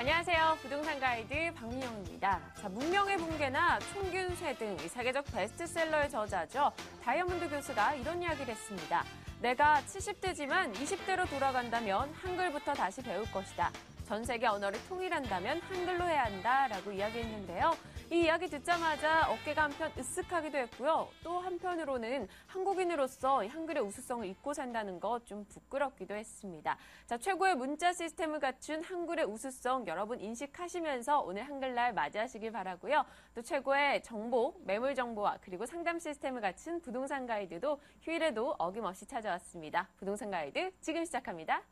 안녕하세요. 부동산 가이드 박민영입니다. 자, 문명의 붕괴나 총균쇠 등 세계적 베스트셀러의 저자죠. 다이아몬드 교수가 이런 이야기를 했습니다. 내가 70대지만 20대로 돌아간다면 한글부터 다시 배울 것이다. 전 세계 언어를 통일한다면 한글로 해야 한다라고 이야기했는데요. 이 이야기 듣자마자 어깨가 한편 으쓱하기도 했고요. 또 한편으로는 한국인으로서 한글의 우수성을 잊고 산다는 것 좀 부끄럽기도 했습니다. 자, 최고의 문자 시스템을 갖춘 한글의 우수성 여러분 인식하시면서 오늘 한글날 맞이하시길 바라고요. 또 최고의 정보, 매물 정보와 그리고 상담 시스템을 갖춘 부동산 가이드도 휴일에도 어김없이 찾아왔습니다. 부동산 가이드 지금 시작합니다.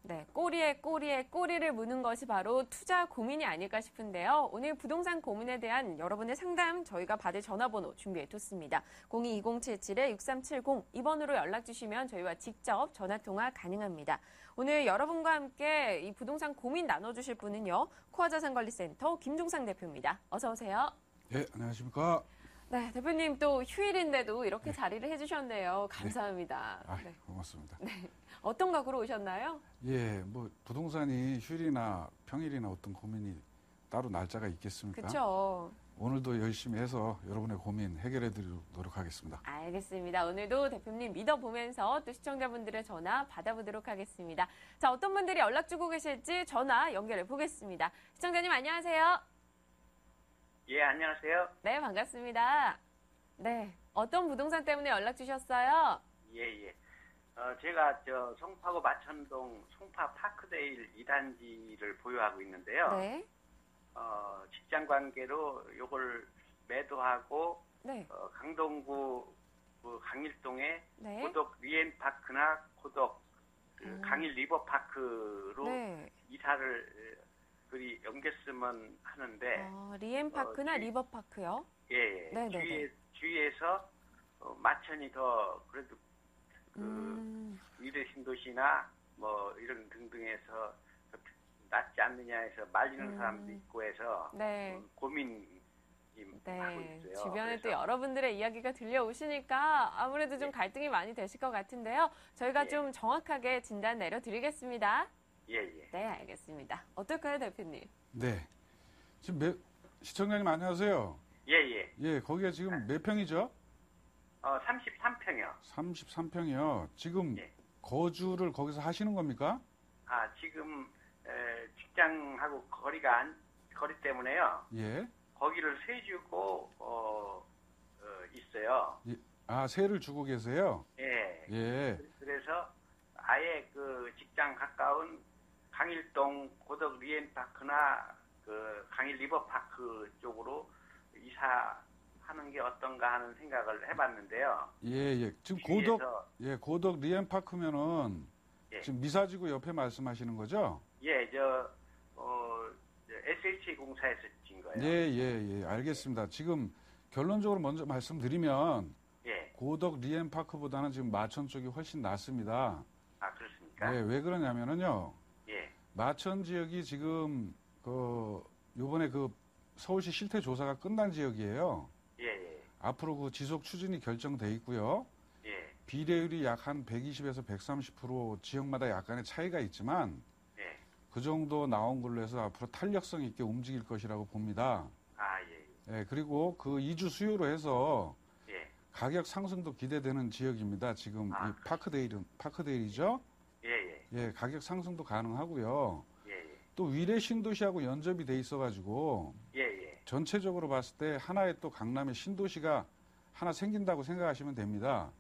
네, 꼬리에 꼬리를 무는 것이 바로 투자 고민이 아닐까 싶은데요. 오늘 부동산 고민에 대한 여러분의 상담 저희가 받을 전화번호 준비해뒀습니다. 02-2077-6370 이번으로 연락 주시면 저희와 직접 전화통화 가능합니다. 오늘 여러분과 함께 이 부동산 고민 나눠주실 분은요. 코아자산관리센터 김종상 대표입니다. 어서 오세요. 네, 안녕하십니까. 네, 대표님 또 휴일인데도 이렇게 자리를 해주셨네요. 감사합니다. 네. 네, 고맙습니다. 네, 어떤 각오로 오셨나요? 예, 뭐 부동산이 휴일이나 평일이나 어떤 고민이 따로 날짜가 있겠습니까? 그렇죠. 오늘도 열심히 해서 여러분의 고민 해결해드리도록 노력하겠습니다. 알겠습니다. 오늘도 대표님 믿어보면서 또 시청자분들의 전화 받아보도록 하겠습니다. 자, 어떤 분들이 연락 주고 계실지 전화 연결해 보겠습니다. 시청자님 안녕하세요. 예, 안녕하세요. 네, 반갑습니다. 네, 어떤 부동산 때문에 연락 주셨어요? 예. 제가 송파구 마천동 송파 파크데일 2단지를 보유하고 있는데요. 네. 직장 관계로 요걸 매도하고, 네. 강동구 강일동에 네. 고덕 리엔파크나 고덕 강일 리버파크로 네. 이사를 옮겼으면 하는데. 리엔파크나 리버파크요? 예. 네네네. 주위에서 마천이 더 그래도 미래 신도시나 뭐 이런 등등해서 낫지 않느냐 해서 말리는 사람도 있고 해서 네. 고민이 하고 있어요. 주변에 또 여러분들의 이야기가 들려오시니까 아무래도 좀 갈등이 많이 되실 것 같은데요. 저희가 좀 정확하게 진단 내려드리겠습니다. 예. 네, 알겠습니다. 어떨까요, 대표님? 네. 지금 시청자님 안녕하세요. 예. 예, 거기가 지금 몇 평이죠? 33평이요. 33평이요. 지금 예. 거주를 거기서 하시는 겁니까? 지금 직장하고 거리 때문에요. 예. 거기를 세주고 있어요. 예. 세를 주고 계세요? 예. 예. 그래서 아예 직장 가까운 강일동 고덕 리엔파크나 강일 리버파크 쪽으로 이사하는 게 어떤가 하는 생각을 해봤는데요. 예. 지금 고덕 리엔파크면은 지금 미사지구 옆에 말씀하시는 거죠? 예, SH 공사에서 진 거예요. 예. 알겠습니다. 지금 결론적으로 먼저 말씀드리면 예. 고덕 리엔파크보다는 지금 마천 쪽이 훨씬 낫습니다. 그렇습니까? 예, 왜 그러냐면은요. 예. 마천 지역이 지금 요번에 서울시 실태 조사가 끝난 지역이에요. 예. 앞으로 지속 추진이 결정돼 있고요. 예. 비례율이 약 한 120에서 130% 지역마다 약간의 차이가 있지만 예. 그 정도 나온 걸로 해서 앞으로 탄력성 있게 움직일 것이라고 봅니다. 예. 예, 그리고 이주 수요로 해서 예. 가격 상승도 기대되는 지역입니다. 지금 이 파크데일이죠? 예. 예, 가격 상승도 가능하고요. 예. 또 위례 신도시하고 연접이 돼 있어가지고 예. 전체적으로 봤을 때 하나의 또 강남의 신도시가 하나 생긴다고 생각하시면 됩니다.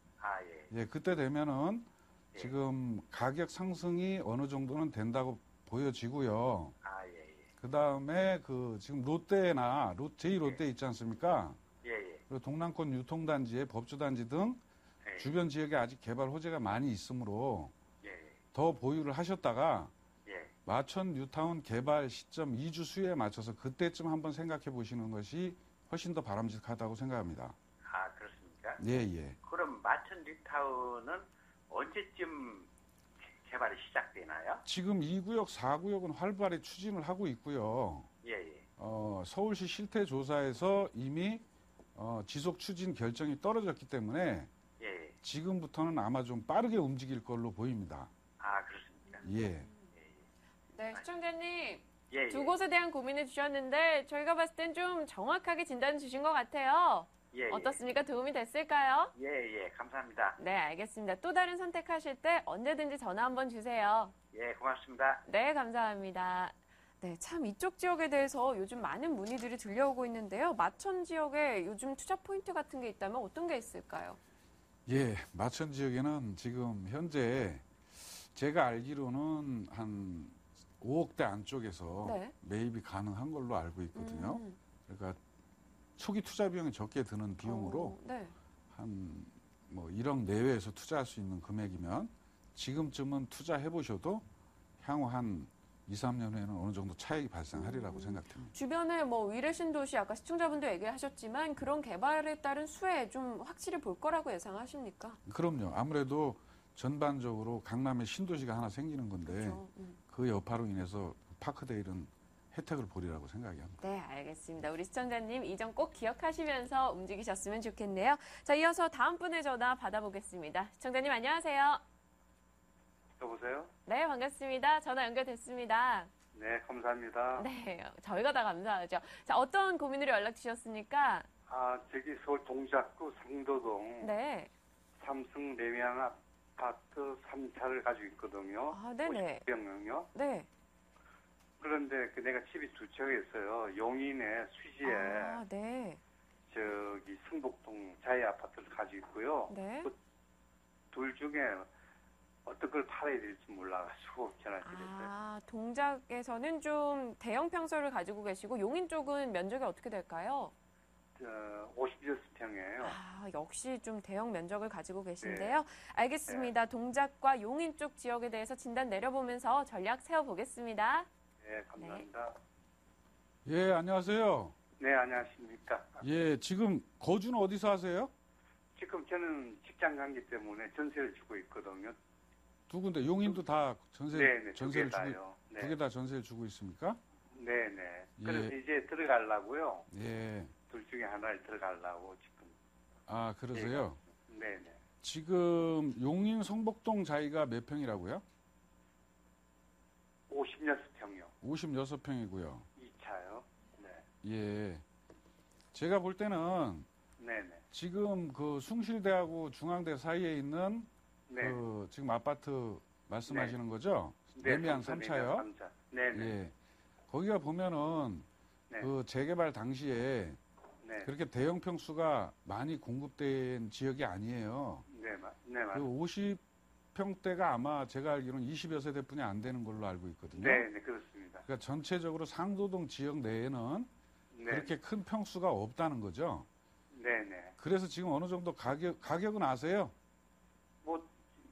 예, 그때 되면은 지금 가격 상승이 어느 정도는 된다고 보여지고요. 예. 그 다음에 지금 롯데나 제2롯데 있지 않습니까? 예. 그리고 동남권 유통단지에 법주단지 등 예. 주변 지역에 아직 개발 호재가 많이 있으므로 예. 더 보유를 하셨다가 예. 마천 뉴타운 개발 시점 2주 수요에 맞춰서 그때쯤 한번 생각해 보시는 것이 훨씬 더 바람직하다고 생각합니다. 그렇습니까? 예. 그럼 마천 뉴타운은 언제쯤 개발이 시작되나요? 지금 2구역, 4구역은 활발히 추진을 하고 있고요. 예. 서울시 실태조사에서 이미 지속 추진 결정이 떨어졌기 때문에 예. 지금부터는 아마 좀 빠르게 움직일 걸로 보입니다. 아, 그렇습니까? 예. 네, 시청자님. 예, 두 곳에 대한 고민을 주셨는데 저희가 봤을 땐 좀 정확하게 진단 주신 것 같아요. 예, 어떻습니까? 도움이 됐을까요? 예, 감사합니다. 네, 알겠습니다. 또 다른 선택하실 때 언제든지 전화 한번 주세요. 예, 고맙습니다. 네, 감사합니다. 네, 참 이쪽 지역에 대해서 요즘 많은 문의들이 들려오고 있는데요. 마천 지역에 요즘 투자 포인트 같은 게 있다면 어떤 게 있을까요? 예, 마천 지역에는 지금 현재 제가 알기로는 한 5억대 안쪽에서 네. 매입이 가능한 걸로 알고 있거든요. 그러니까 초기 투자 비용이 적게 드는 비용으로 네. 한 뭐 1억 내외에서 투자할 수 있는 금액이면 지금쯤은 투자해 보셔도 향후 한 2, 3년 후에는 어느 정도 차익이 발생하리라고 생각됩니다. 주변에 뭐 위례 신도시 아까 시청자분도 얘기하셨지만 그런 개발에 따른 수혜 좀 확실히 볼 거라고 예상하십니까? 그럼요. 아무래도 전반적으로 강남에 신도시가 하나 생기는 건데 그렇죠. 그 여파로 인해서 파크데일은 혜택을 보리라고 생각이 합니다. 네, 알겠습니다. 우리 시청자님 이 점 꼭 기억하시면서 움직이셨으면 좋겠네요. 자, 이어서 다음 분의 전화 받아보겠습니다. 시청자님 안녕하세요. 여보세요? 네, 반갑습니다. 전화 연결됐습니다. 네, 감사합니다. 네, 저희가 다 감사하죠. 자, 어떤 고민으로 연락 주셨습니까? 저기 서울 동작구 상도동 네. 삼성 레미안 아파트 3차를 가지고 있거든요. 아, 네네. 50평형요. 네. 그런데 내가 집이 두 채가 있어요. 용인의 수지에 아, 네. 저기 승복동 자이 아파트를 가지고 있고요. 네. 둘 중에 어떤 걸 팔아야 될지 몰라가지고 전화드렸어요. 아, 동작에서는 좀 대형 평수를 가지고 계시고 용인 쪽은 면적이 어떻게 될까요? 56평이에요. 아, 역시 좀 대형 면적을 가지고 계신데요. 알겠습니다. 동작과 용인 쪽 지역에 대해서 진단 내려보면서 전략 세워보겠습니다. 네, 감사합니다. 예, 안녕하세요. 네, 안녕하십니까. 예, 지금 거주는 어디서 하세요? 지금 저는 직장 관계 때문에 전세를 주고 있거든요. 두 군데 용인도 다 전세를 두 개 주고 다요. 네. 두 개 다 전세를 주고 있습니까? 네네. 예. 그래서 이제 들어가려고요. 예. 둘 중에 하나를 들어가려고 지금. 아, 그러세요? 네네. 지금 용인 성복동 자이가 몇 평이라고요? 56평이요. 56평이고요. 2차요. 네. 예. 제가 볼 때는 네네. 지금 그 숭실대하고 중앙대 사이에 있는 네. 그 지금 아파트 말씀하시는 거죠? 네, 레미안 삼차, 3차요? 레미안 3차. 네네. 예. 거기가 보면은 네. 그 재개발 당시에 네. 그렇게 대형 평수가 많이 공급된 지역이 아니에요. 네, 네, 그 50평대가 아마 제가 알기로는 20여 세대뿐이 안 되는 걸로 알고 있거든요. 네, 그렇습니다. 그러니까 전체적으로 상도동 지역 내에는 네. 그렇게 큰 평수가 없다는 거죠. 네네. 그래서 지금 어느 정도 가격은 아세요? 뭐,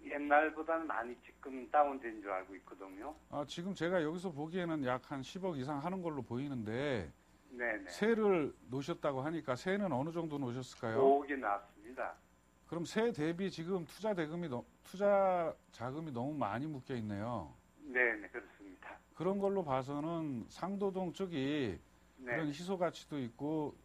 옛날보다는 많이 지금 다운된 줄 알고 있거든요. 지금 제가 여기서 보기에는 약 한 10억 이상 하는 걸로 보이는데 네네. 세를 놓으셨다고 하니까 세는 어느 정도 놓으셨을까요? 5억이 나왔습니다. 그럼 세 대비 지금 투자 자금이 너무 많이 묶여 있네요. 네네, 그렇습니다. 그런 걸로 봐서는 상도동 쪽이 네. 그런 희소 가치도 있고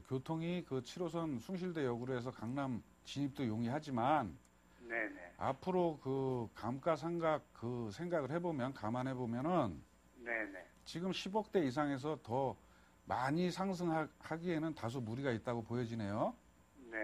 교통이 그 7호선 숭실대역으로 해서 강남 진입도 용이하지만 네네. 앞으로 그 감가상각 그 생각을 해보면 감안해 보면은 네네. 지금 10억대 이상에서 더 많이 상승하기에는 다소 무리가 있다고 보여지네요. 네.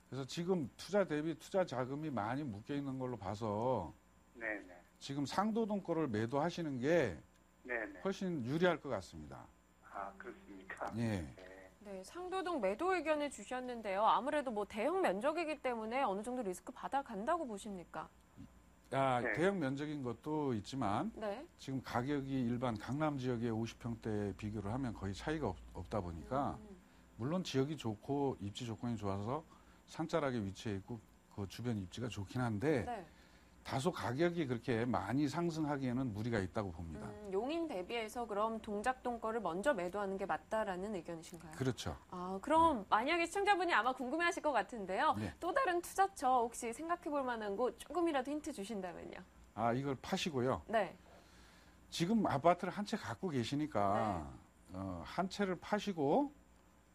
그래서 지금 투자 대비 투자 자금이 많이 묶여 있는 걸로 봐서 네네. 지금 상도동 거를 매도하시는 게 네네. 훨씬 유리할 것 같습니다. 아, 그렇습니까? 예. 네. 네, 상도동 매도 의견을 주셨는데요. 아무래도 뭐 대형 면적이기 때문에 어느 정도 리스크 받아간다고 보십니까? 네. 대형 면적인 것도 있지만 네. 지금 가격이 일반 강남 지역의 50평대 비교를 하면 거의 차이가 없다 보니까 물론 지역이 좋고 입지 조건이 좋아서 산자락에 위치해 있고 그 주변 입지가 좋긴 한데 네. 다소 가격이 그렇게 많이 상승하기에는 무리가 있다고 봅니다. 용인 대비해서 그럼 동작동 거를 먼저 매도하는 게 맞다라는 의견이신가요? 그렇죠. 그럼 만약에 시청자분이 아마 궁금해하실 것 같은데요. 네. 또 다른 투자처 혹시 생각해볼 만한 곳 조금이라도 힌트 주신다면요. 이걸 파시고요. 네. 지금 아파트를 한 채 갖고 계시니까 한 채를 파시고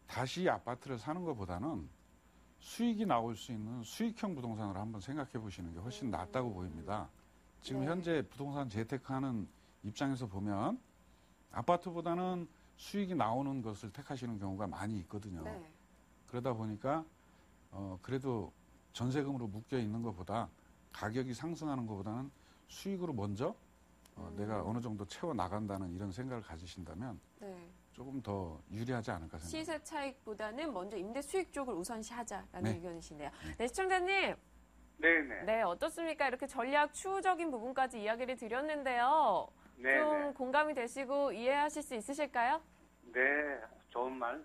다시 아파트를 사는 것보다는 수익이 나올 수 있는 수익형 부동산을 한번 생각해 보시는 게 훨씬 낫다고 보입니다. 지금 네. 현재 부동산 재테크하는 입장에서 보면 아파트보다는 수익이 나오는 것을 택하시는 경우가 많이 있거든요. 네. 그러다 보니까 그래도 전세금으로 묶여 있는 것보다 가격이 상승하는 것보다는 수익으로 먼저 내가 어느 정도 채워 나간다는 이런 생각을 가지신다면 네. 조금 더 유리하지 않을까 생각합니다. 시세 차익보다는 먼저 임대 수익 쪽을 우선시하자라는 네. 의견이시네요. 네, 시청자님. 네네. 네, 어떻습니까? 이렇게 전략 추후적인 부분까지 이야기를 드렸는데요. 네네. 좀 공감이 되시고 이해하실 수 있으실까요? 네, 좋은 말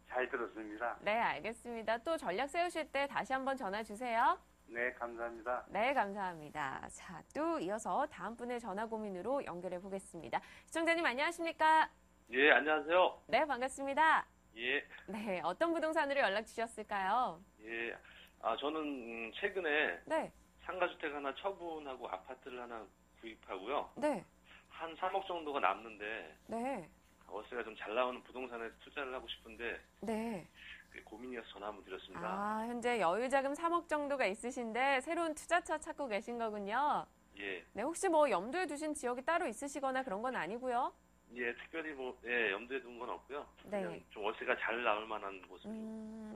잘 들었습니다. 네, 알겠습니다. 또 전략 세우실 때 다시 한번 전화 주세요. 네, 감사합니다. 네, 감사합니다. 자, 또 이어서 다음 분의 전화 고민으로 연결해 보겠습니다. 시청자님 안녕하십니까? 예, 안녕하세요. 네, 반갑습니다. 예, 네, 어떤 부동산으로 연락 주셨을까요? 예. 저는 최근에 네, 상가주택 하나 처분하고 아파트를 하나 구입하고요. 네, 한 3억 정도가 남는데 네, 월세가 좀 잘 나오는 부동산에 투자를 하고 싶은데 네. 그게 고민이어서 전화 한번 드렸습니다. 아, 현재 여유자금 3억 정도가 있으신데 새로운 투자처 찾고 계신 거군요. 예, 네, 혹시 뭐 염두에 두신 지역이 따로 있으시거나 그런 건 아니고요? 예, 특별히 염두에 둔 건 없고요. 네. 그냥 좀 월세가 잘 나올 만한 곳을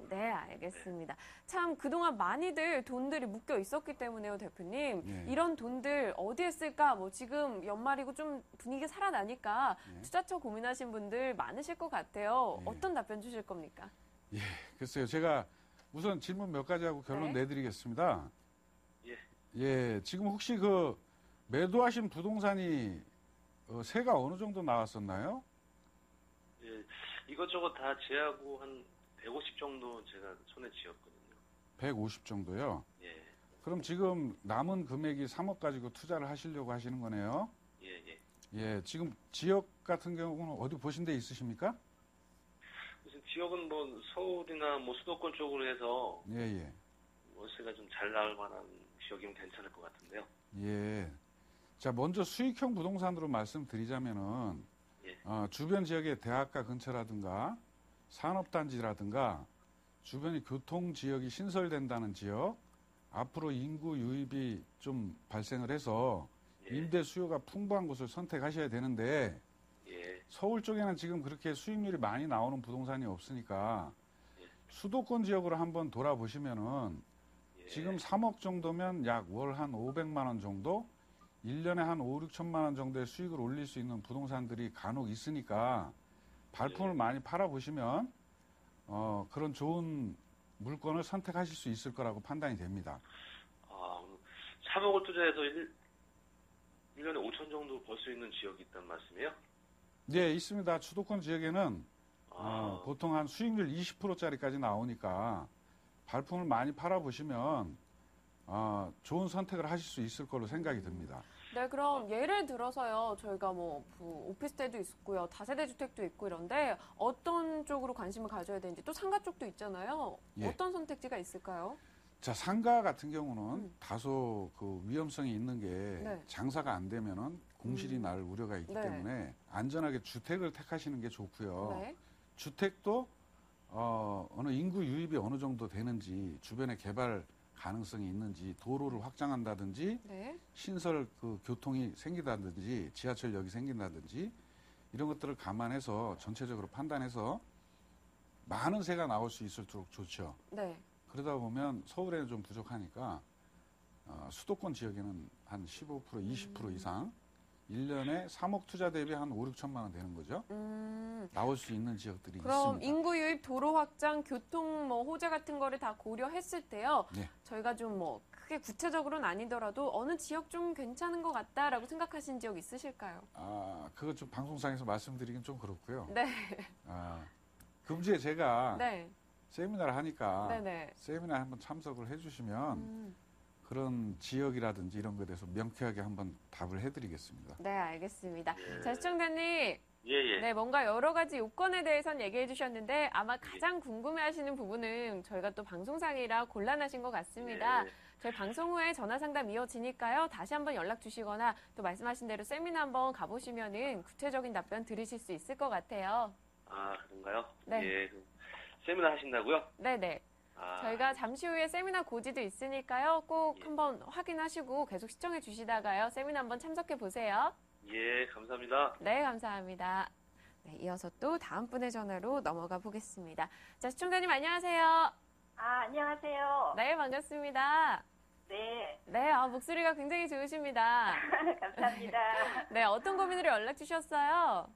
네, 알겠습니다. 참 그동안 많이들 돈들이 묶여 있었기 때문에요, 대표님. 예. 이런 돈들 어디에 쓸까? 뭐 지금 연말이고 좀 분위기 살아나니까 예. 투자처 고민하신 분들 많으실 것 같아요. 예. 어떤 답변 주실 겁니까? 글쎄요, 제가 우선 질문 몇 가지 하고 결론 네. 내드리겠습니다. 예. 예, 지금 혹시 그 매도하신 부동산이 세가 어느 정도 나왔었나요? 예, 이것저것 다 제하고 한 150 정도 제가 손에 쥐었거든요. 150 정도요. 예, 그럼 지금 남은 금액이 3억 가지고 투자를 하시려고 하시는 거네요. 예, 예. 예, 지금 지역 같은 경우는 어디 보신 데 있으십니까? 무슨 지역은 뭐 서울이나 뭐 수도권 쪽으로 해서 예, 예. 월세가 좀 잘 나올 만한 지역이면 괜찮을 것 같은데요. 예. 자, 먼저 수익형 부동산으로 말씀드리자면은, 예. 주변 지역의 대학가 근처라든가, 산업단지라든가, 주변에 교통지역이 신설된다는 지역, 앞으로 인구 유입이 좀 발생을 해서 예. 임대 수요가 풍부한 곳을 선택하셔야 되는데, 예, 서울 쪽에는 지금 그렇게 수익률이 많이 나오는 부동산이 없으니까, 예. 수도권 지역으로 한번 돌아보시면은, 예. 지금 3억 정도면 약 월 한 500만 원 정도, 1년에 한 5, 6천만 원 정도의 수익을 올릴 수 있는 부동산들이 간혹 있으니까 발품을 예. 많이 팔아보시면 그런 좋은 물건을 선택하실 수 있을 거라고 판단이 됩니다. 3억을 투자해서 1년에 5천 정도 벌 수 있는 지역이 있단 말씀이에요? 네, 있습니다. 수도권 지역에는 아, 보통 한 수익률 20%짜리까지 나오니까 발품을 많이 팔아보시면 좋은 선택을 하실 수 있을 거로 생각이 듭니다. 네, 그럼 예를 들어서요. 저희가 뭐 오피스텔도 있고요. 다세대 주택도 있고 이런데 어떤 쪽으로 관심을 가져야 되는지 또 상가 쪽도 있잖아요. 예. 어떤 선택지가 있을까요? 자, 상가 같은 경우는 다소 그 위험성이 있는 게 네. 장사가 안 되면은 공실이 날 우려가 있기 네. 때문에 안전하게 주택을 택하시는 게 좋고요. 네. 주택도 어느 인구 유입이 어느 정도 되는지, 주변에 개발 가능성이 있는지, 도로를 확장한다든지, 네. 신설 그 교통이 생긴다든지, 지하철역이 생긴다든지 이런 것들을 감안해서 전체적으로 판단해서 많은 세가 나올 수 있을수록 좋죠. 네. 그러다 보면 서울에는 좀 부족하니까 수도권 지역에는 한 15%, 20% 이상 1년에 3억 투자 대비 한 5, 6천만 원 되는 거죠. 나올 수 있는 지역들이 그럼 있습니다. 인구 유입, 도로 확장, 교통 뭐 호재 같은 거를 다 고려했을 때요. 네. 저희가 좀 뭐 크게 구체적으로는 아니더라도 어느 지역 좀 괜찮은 것 같다라고 생각하신 지역 있으실까요? 그거 좀 방송상에서 말씀드리긴 좀 그렇고요. 네. 금주에 제가 네. 세미나를 하니까 네네. 세미나에 한번 참석을 해주시면 그런 지역이라든지 이런 거에 대해서 명쾌하게 한번 답을 해드리겠습니다. 네, 알겠습니다. 예. 자, 시청자님. 예. 네, 뭔가 여러 가지 요건에 대해서는 얘기해 주셨는데 아마 가장 궁금해하시는 부분은 저희가 또 방송상이라 곤란하신 것 같습니다. 예. 저희 방송 후에 전화 상담 이어지니까요. 다시 한번 연락 주시거나 또 말씀하신 대로 세미나 한번 가보시면은 구체적인 답변 들으실 수 있을 것 같아요. 아, 그런가요? 네. 예. 그럼 세미나 하신다고요? 네네. 아, 저희가 잠시 후에 세미나 고지도 있으니까요. 꼭 예. 한번 확인하시고 계속 시청해 주시다가요. 세미나 한번 참석해 보세요. 예, 감사합니다. 네, 감사합니다. 네, 이어서 또 다음 분의 전화로 넘어가 보겠습니다. 자, 시청자님 안녕하세요. 안녕하세요. 네, 반갑습니다. 네. 네, 목소리가 굉장히 좋으십니다. 감사합니다. 네, 어떤 고민으로 연락 주셨어요?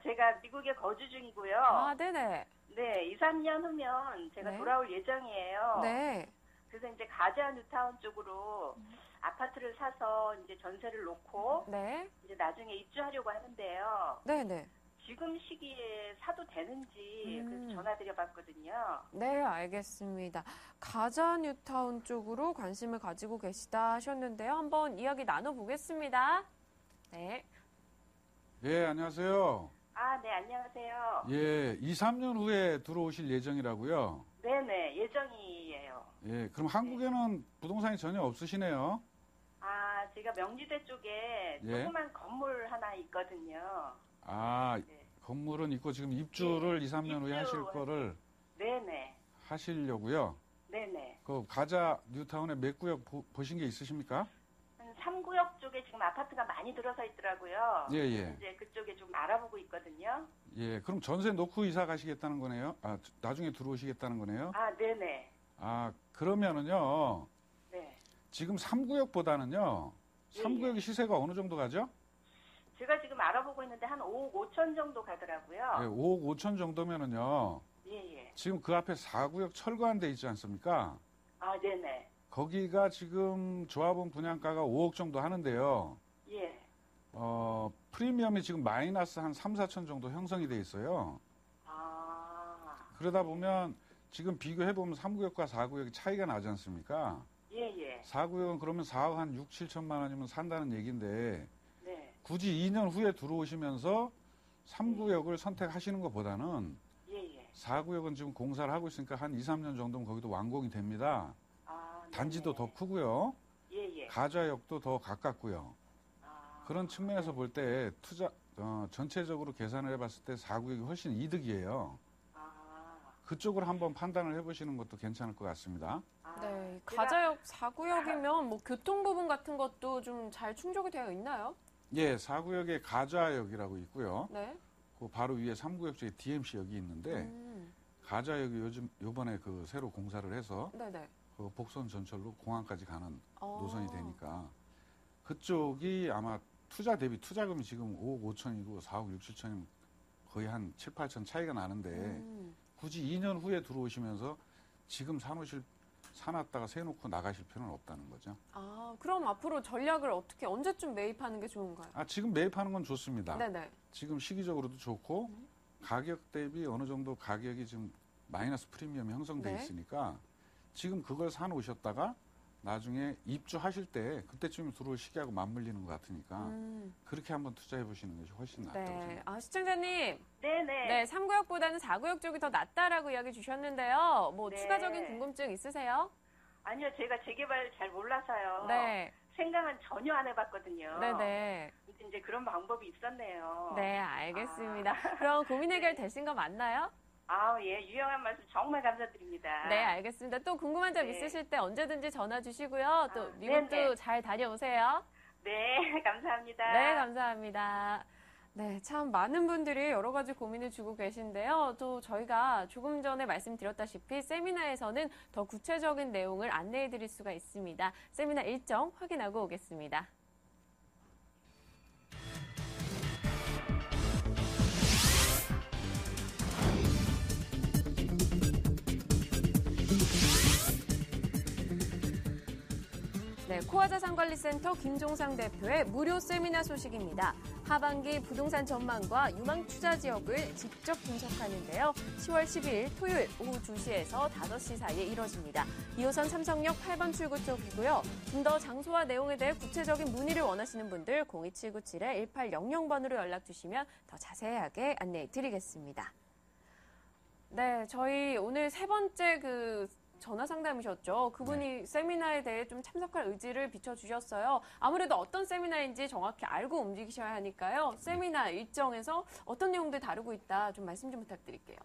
제가 미국에 거주 중이고요. 네네. 네, 2, 3년 후면 제가 네. 돌아올 예정이에요. 네. 그래서 이제 가자 뉴타운 쪽으로 아파트를 사서 이제 전세를 놓고 네. 이제 나중에 입주하려고 하는데요. 네네. 지금 시기에 사도 되는지 그래서 전화드려봤거든요. 네, 알겠습니다. 가자 뉴타운 쪽으로 관심을 가지고 계시다 하셨는데요. 한번 이야기 나눠보겠습니다. 네. 예, 안녕하세요. 네, 안녕하세요. 예, 2, 3년 후에 들어오실 예정이라고요? 네네, 예정이에요. 예, 그럼 한국에는 부동산이 전혀 없으시네요? 제가 명지대 쪽에 예. 조그만 건물 하나 있거든요. 네. 건물은 있고 지금 입주를 2, 3년 후에 하실 거를 네네. 하시려고요? 네네. 그 가자 뉴타운에 몇 구역 보신 게 있으십니까? 한 3구역 쪽에 지금 아파트가 많이 들어서 있더라고요. 예, 예. 이제 그쪽에 좀 알아보고 있거든요. 예, 그럼 전세 놓고 이사 가시겠다는 거네요? 나중에 들어오시겠다는 거네요? 네네. 그러면은요, 네. 지금 3구역보다는요, 예, 3구역의 시세가 어느 정도 가죠? 제가 지금 알아보고 있는데 한 5억 5천 정도 가더라고요. 예, 5억 5천 정도면은요, 예. 지금 그 앞에 4구역 철거한 데 있지 않습니까? 네네. 거기가 지금 조합원 분양가가 5억 정도 하는데요. 예. 프리미엄이 지금 마이너스 한 3, 4천 정도 형성이 돼 있어요. 그러다 보면 지금 비교해보면 3구역과 4구역이 차이가 나지 않습니까? 예. 4구역은 그러면 4억 한 6, 7천만 원이면 산다는 얘기인데 네. 굳이 2년 후에 들어오시면서 3구역을 선택하시는 것보다는 예. 4구역은 지금 공사를 하고 있으니까 한 2, 3년 정도면 거기도 완공이 됩니다. 단지도 더 크고요. 예. 가좌역도 더 가깝고요. 그런 측면에서 볼 때 전체적으로 계산을 해봤을 때 4구역이 훨씬 이득이에요. 그쪽으로 한번 판단을 해보시는 것도 괜찮을 것 같습니다. 네, 가자역 4구역이면 뭐 교통 부분 같은 것도 좀 잘 충족이 되어 있나요? 예, 4구역에 가좌역이라고 있고요. 네. 그 바로 위에 3구역 쪽에 DMC역이 있는데 가좌역이 요번에 그 새로 공사를 해서 네네. 그 복선 전철로 공항까지 가는 노선이 되니까 그쪽이 아마 투자 대비 투자금이 지금 5억 5천이고 4억 6, 7천이면 거의 한 7, 8천 차이가 나는데 굳이 2년 후에 들어오시면서 지금 사놨다가 세놓고 나가실 필요는 없다는 거죠. 그럼 앞으로 전략을 어떻게 언제쯤 매입하는 게 좋은가요? 지금 매입하는 건 좋습니다. 네네. 지금 시기적으로도 좋고 가격 대비 어느 정도 가격이 지금 마이너스 프리미엄이 형성돼 네. 있으니까 지금 그걸 사놓으셨다가 나중에 입주하실 때 그때쯤에 들어올 시기하고 맞물리는 것 같으니까 그렇게 한번 투자해 보시는 것이 훨씬 낫다고 생각합니다. 시청자님. 네네. 네, 3구역보다는 4구역 쪽이 더 낫다라고 이야기 주셨는데요. 뭐 네. 추가적인 궁금증 있으세요? 아니요, 제가 재개발 잘 몰라서요. 네. 생각은 전혀 안 해봤거든요. 네네. 근데 이제 그런 방법이 있었네요. 네, 알겠습니다. 그럼 고민 해결 되신 거 맞나요? 예, 유용한 말씀 정말 감사드립니다. 네, 알겠습니다. 또 궁금한 점 네. 있으실 때 언제든지 전화 주시고요. 또 미국도 네네. 잘 다녀오세요. 네, 감사합니다. 네, 감사합니다. 네, 참 많은 분들이 여러 가지 고민을 주고 계신데요. 또 저희가 조금 전에 말씀드렸다시피 세미나에서는 더 구체적인 내용을 안내해 드릴 수가 있습니다. 세미나 일정 확인하고 오겠습니다. 네, 코아자산관리센터 김종상 대표의 무료 세미나 소식입니다. 하반기 부동산 전망과 유망 투자 지역을 직접 분석하는데요. 10월 12일 토요일 오후 2시에서 5시 사이에 이뤄집니다. 2호선 삼성역 8번 출구 쪽이고요. 좀 더 장소와 내용에 대해 구체적인 문의를 원하시는 분들 02797-1800번으로 연락 주시면 더 자세하게 안내해 드리겠습니다. 네, 저희 오늘 세 번째 전화 상담이셨죠. 그분이 세미나에 대해 좀 참석할 의지를 비춰주셨어요. 아무래도 어떤 세미나인지 정확히 알고 움직이셔야 하니까요. 세미나 일정에서 어떤 내용들 다루고 있다 좀 말씀 좀 부탁드릴게요.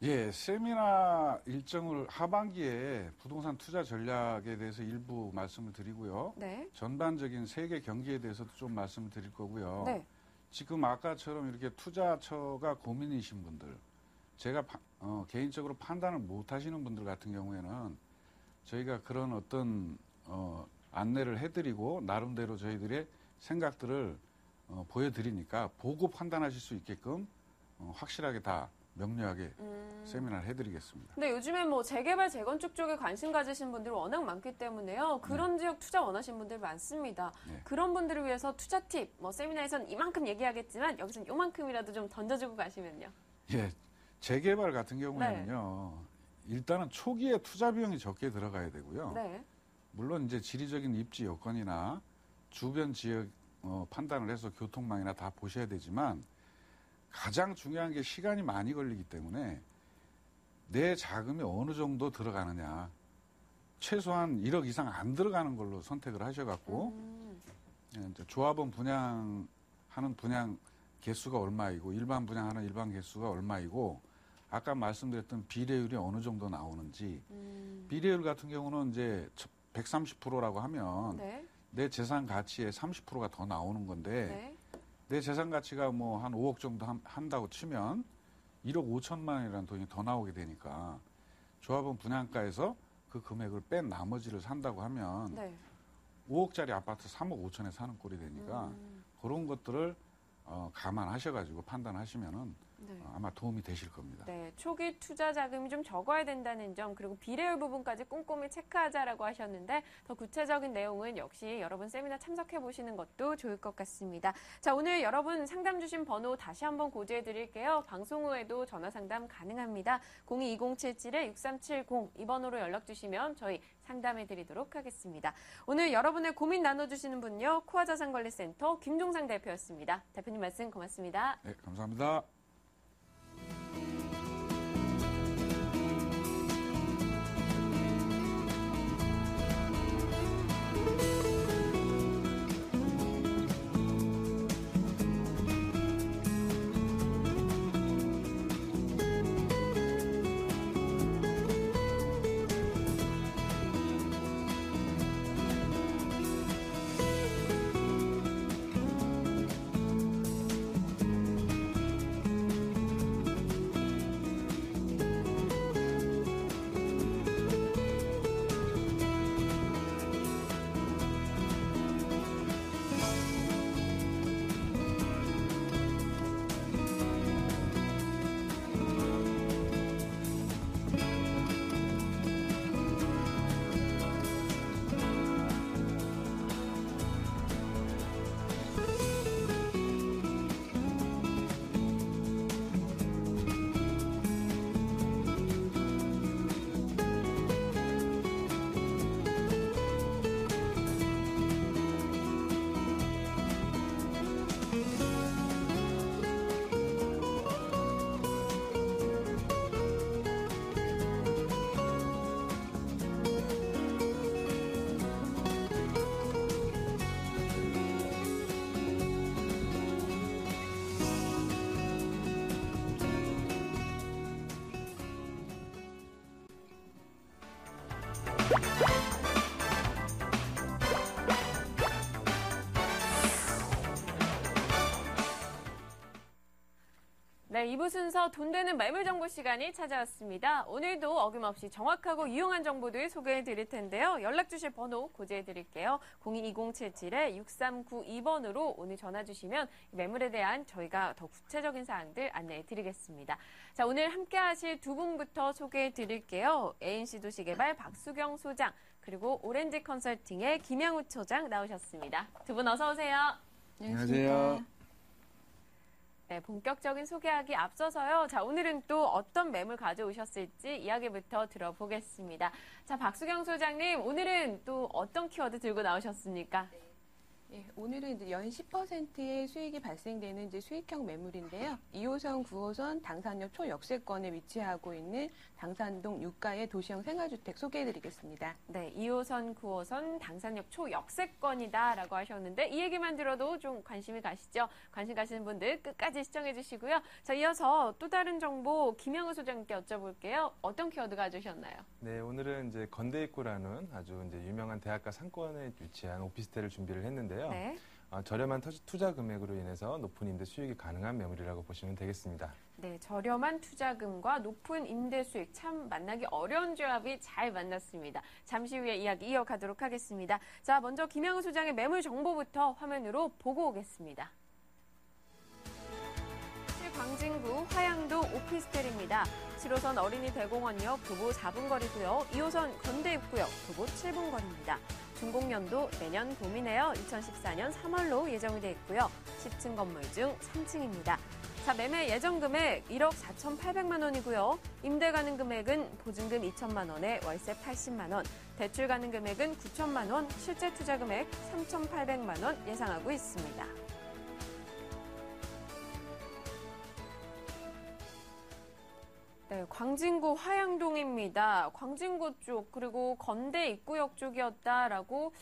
예, 세미나 일정을 하반기에 부동산 투자 전략에 대해서 일부 말씀을 드리고요. 네. 전반적인 세계 경기에 대해서도 좀 말씀을 드릴 거고요. 네. 지금 아까처럼 이렇게 투자처가 고민이신 분들, 제가 개인적으로 판단을 못 하시는 분들 같은 경우에는 저희가 그런 어떤 안내를 해드리고 나름대로 저희들의 생각들을 보여드리니까 보고 판단하실 수 있게끔 확실하게 다 명료하게 세미나를 해드리겠습니다. 근데 요즘에 재개발, 재건축 쪽에 관심 가지신 분들이 워낙 많기 때문에요. 그런 지역 투자 원하시는 분들 많습니다. 네. 그런 분들을 위해서 투자 팁, 세미나에서는 이만큼 얘기하겠지만 여기서는 요만큼이라도 좀 던져주고 가시면요. 예, 재개발 같은 경우에는요. 일단은 초기에 투자 비용이 적게 들어가야 되고요. 네. 물론 이제 지리적인 입지 여건이나 주변 지역 판단을 해서 교통망이나 다 보셔야 되지만 가장 중요한 게 시간이 많이 걸리기 때문에 내 자금이 어느 정도 들어가느냐. 최소한 1억 이상 안 들어가는 걸로 선택을 하셔갖고 이제 조합원 분양하는 분양 개수가 얼마이고 일반 분양하는 일반 개수가 얼마이고 아까 말씀드렸던 비례율이 어느 정도 나오는지 비례율 같은 경우는 이제 130%라고 하면 네. 내 재산 가치의 30%가 더 나오는 건데 네. 내 재산 가치가 한 5억 정도 한다고 치면 1억 5천만 원이라는 돈이 더 나오게 되니까 조합원 분양가에서 그 금액을 뺀 나머지를 산다고 하면 네. 5억짜리 아파트 3억 5천에 사는 꼴이 되니까 그런 것들을 감안하셔가지고 판단하시면은 네. 아마 도움이 되실 겁니다. 네, 초기 투자 자금이 좀 적어야 된다는 점, 그리고 비례율 부분까지 꼼꼼히 체크하자라고 하셨는데 더 구체적인 내용은 역시 여러분 세미나 참석해 보시는 것도 좋을 것 같습니다. 자, 오늘 여러분 상담 주신 번호 다시 한번 고지해 드릴게요. 방송 후에도 전화 상담 가능합니다. 02-2077-6370 이 번호로 연락 주시면 저희 상담해 드리도록 하겠습니다. 오늘 여러분의 고민 나눠주시는 분요, 코아자산관리센터 김종상 대표였습니다. 대표님 말씀 고맙습니다. 네, 감사합니다. 네, 2부 순서 돈 되는 매물 정보 시간이 찾아왔습니다. 오늘도 어김없이 정확하고 유용한 정보들 소개해 드릴 텐데요. 연락 주실 번호 고지해 드릴게요. 02-2077-6392번으로 오늘 전화 주시면 매물에 대한 저희가 더 구체적인 사항들 안내해 드리겠습니다. 자, 오늘 함께 하실 두 분부터 소개해 드릴게요. ANC 도시개발 박수경 소장, 그리고 오렌지 컨설팅의 김영우 초장 나오셨습니다. 두 분 어서 오세요. 안녕하세요. 네, 본격적인 소개하기 앞서서요. 자, 오늘은 또 어떤 매물 가져오셨을지 이야기부터 들어보겠습니다. 자, 박수경 소장님, 오늘은 또 어떤 키워드 들고 나오셨습니까? 예, 오늘은 이제 연 10%의 수익이 발생되는 이제 수익형 매물인데요. 2호선, 9호선 당산역 초역세권에 위치하고 있는 당산동 유가의 도시형 생활주택 소개해드리겠습니다. 네, 2호선, 9호선 당산역 초역세권이다라고 하셨는데 이 얘기만 들어도 좀 관심이 가시죠? 관심 가시는 분들 끝까지 시청해 주시고요. 자, 이어서 또 다른 정보 김영우 소장님께 여쭤볼게요. 어떤 키워드 가져오셨나요? 네, 오늘은 이제 건대입구라는 아주 이제 유명한 대학가 상권에 위치한 오피스텔을 준비를 했는데요. 네. 저렴한 투자 금액으로 인해서 높은 임대 수익이 가능한 매물이라고 보시면 되겠습니다. 네, 저렴한 투자금과 높은 임대 수익 참 만나기 어려운 조합이 잘 만났습니다. 잠시 후에 이야기 이어가도록 하겠습니다. 자, 먼저 김영우 소장의 매물 정보부터 화면으로 보고 오겠습니다. 광진구 화양동 오피스텔입니다. 7호선 어린이 대공원역 도보 4분 거리고요. 2호선 건대입구역 도보 7분 거리입니다. 준공연도 내년 봄이네요. 2014년 3월로 예정이 돼 있고요. 10층 건물 중 3층입니다. 자, 매매 예정 금액 1억 4,800만 원이고요. 임대 가능 금액은 보증금 2천만 원에 월세 80만 원, 대출 가능 금액은 9천만 원, 실제 투자 금액 3,800만 원 예상하고 있습니다. 네, 광진구 화양동입니다. 광진구 쪽 그리고 건대 입구역 쪽이었다라고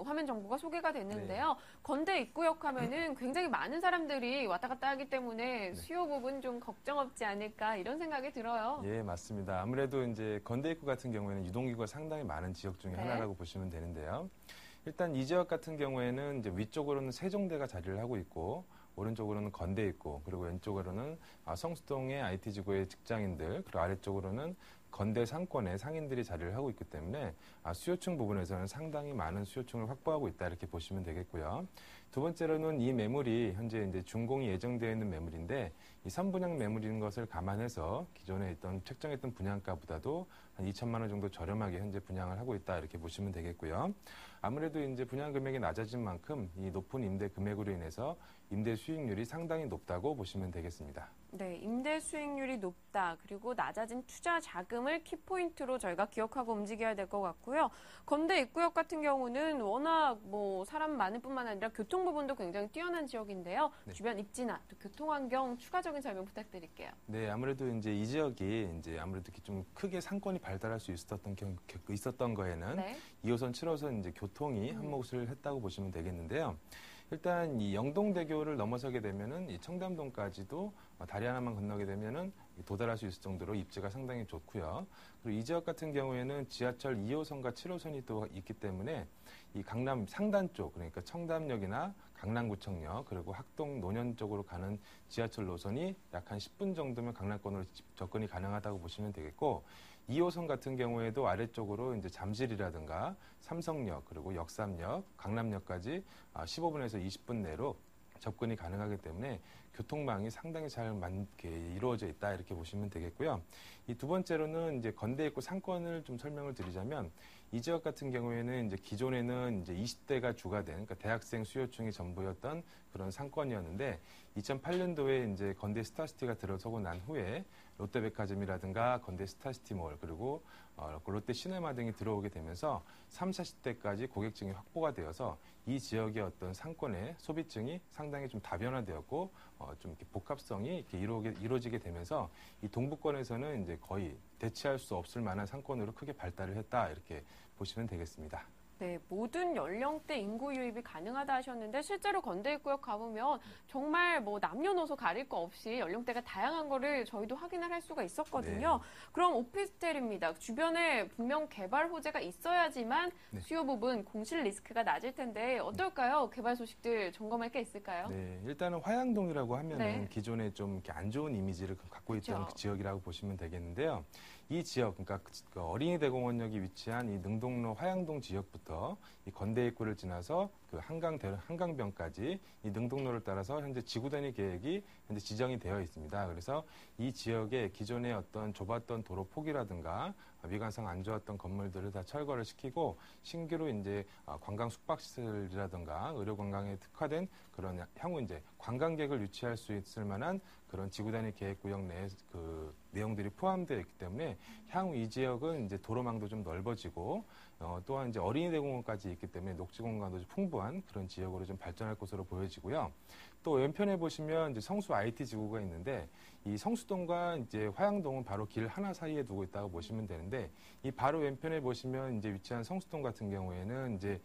화면 정보가 소개가 됐는데요. 네. 건대 입구역 하면은 굉장히 많은 사람들이 왔다 갔다 하기 때문에 수요 부분 좀 걱정 없지 않을까 이런 생각이 들어요. 예, 맞습니다. 아무래도 이제 건대 입구 같은 경우에는 유동인구가 상당히 많은 지역 중에 하나라고 보시면 되는데요. 일단 이 지역 같은 경우에는 이제 위쪽으로는 세종대가 자리를 하고 있고 오른쪽으로는 건대 있고 그리고 왼쪽으로는 성수동의 IT지구의 직장인들 그리고 아래쪽으로는 건대 상권의 상인들이 자리를 하고 있기 때문에 수요층 부분에서는 상당히 많은 수요층을 확보하고 있다 이렇게 보시면 되겠고요. 두 번째로는 이 매물이 현재 이제 준공이 예정되어 있는 매물인데 이 선분양 매물인 것을 감안해서 기존에 있던 책정했던 분양가보다도 한 2천만 원 정도 저렴하게 현재 분양을 하고 있다 이렇게 보시면 되겠고요. 아무래도 이제 분양 금액이 낮아진 만큼 이 높은 임대 금액으로 인해서 임대 수익률이 상당히 높다고 보시면 되겠습니다. 네, 임대 수익률이 높다. 그리고 낮아진 투자 자금을 키포인트로 저희가 기억하고 움직여야 될 것 같고요. 건대 입구역 같은 경우는 워낙 사람 많을 뿐만 아니라 교통 부분도 굉장히 뛰어난 지역인데요. 네. 주변 입지나 또 교통 환경 추가적인 설명 부탁드릴게요. 네, 아무래도 이제 이 지역이 이제 아무래도 좀 크게 상권이 발달할 수 있었던 거에는 네. 2호선, 7호선 이제 교통이 한몫을 했다고 보시면 되겠는데요. 일단 이 영동대교를 넘어서게 되면은 이 청담동까지도 다리 하나만 건너게 되면은 도달할 수 있을 정도로 입지가 상당히 좋고요. 그리고 이 지역 같은 경우에는 지하철 2호선과 7호선이 또 있기 때문에 이 강남 상단 쪽 그러니까 청담역이나 강남구청역 그리고 학동 노년 쪽으로 가는 지하철 노선이 약 한 10분 정도면 강남권으로 접근이 가능하다고 보시면 되겠고 2호선 같은 경우에도 아래쪽으로 이제 잠실이라든가 삼성역 그리고 역삼역, 강남역까지 15분에서 20분 내로 접근이 가능하기 때문에 교통망이 상당히 잘 이루어져 있다 이렇게 보시면 되겠고요. 이 두 번째로는 이제 건대 입구 상권을 좀 설명을 드리자면 이 지역 같은 경우에는 이제 기존에는 이제 20대가 주가 된 그러니까 대학생 수요층이 전부였던 그런 상권이었는데 2008년도에 이제 건대 스타시티가 들어서고 난 후에 롯데백화점이라든가 건대 스타시티몰 그리고 롯데 시네마 등이 들어오게 되면서 30, 40대까지 고객층이 확보가 되어서 이 지역의 어떤 상권의 소비층이 상당히 좀 다변화되었고 좀 이렇게 복합성이 이렇게 이루어지게 되면서 이 동부권에서는 이제 거의 대체할 수 없을 만한 상권으로 크게 발달을 했다 이렇게 보시면 되겠습니다. 네, 모든 연령대 인구 유입이 가능하다 하셨는데 실제로 건대 입구역 가보면 정말 남녀노소 가릴 거 없이 연령대가 다양한 거를 저희도 확인을 할 수가 있었거든요. 네. 그럼 오피스텔입니다. 주변에 분명 개발 호재가 있어야지만 네. 수요 부분 공실 리스크가 낮을 텐데 어떨까요? 개발 소식들 점검할 게 있을까요? 네, 일단은 화양동이라고 하면은 네. 기존에 좀 이렇게 안 좋은 이미지를 갖고 있던 그 지역이라고 보시면 되겠는데요. 이 지역, 그러니까 그 어린이 대공원역이 위치한 이 능동로 화양동 지역부터 이 건대 입구를 지나서 그 한강변까지 이 능동로를 따라서 현재 지구단위 계획이 현재 지정이 되어 있습니다. 그래서 이 지역에 기존의 어떤 좁았던 도로 폭이라든가 미관상 안 좋았던 건물들을 다 철거를 시키고 신규로 이제 관광 숙박시설이라든가 의료 관광에 특화된 그런 향후 이제 관광객을 유치할 수 있을 만한 그런 지구단위 계획구역 내에 그 내용들이 포함되어 있기 때문에 향후 이 지역은 이제 도로망도 좀 넓어지고 또한 이제 어린이 대공원까지 있기 때문에 녹지 공간도 좀 풍부한 그런 지역으로 좀 발전할 것으로 보여지고요. 또 왼편에 보시면 이제 성수 IT 지구가 있는데 이 성수동과 이제 화양동은 바로 길 하나 사이에 두고 있다고 보시면 되는데 이 바로 왼편에 보시면 이제 위치한 성수동 같은 경우에는 이제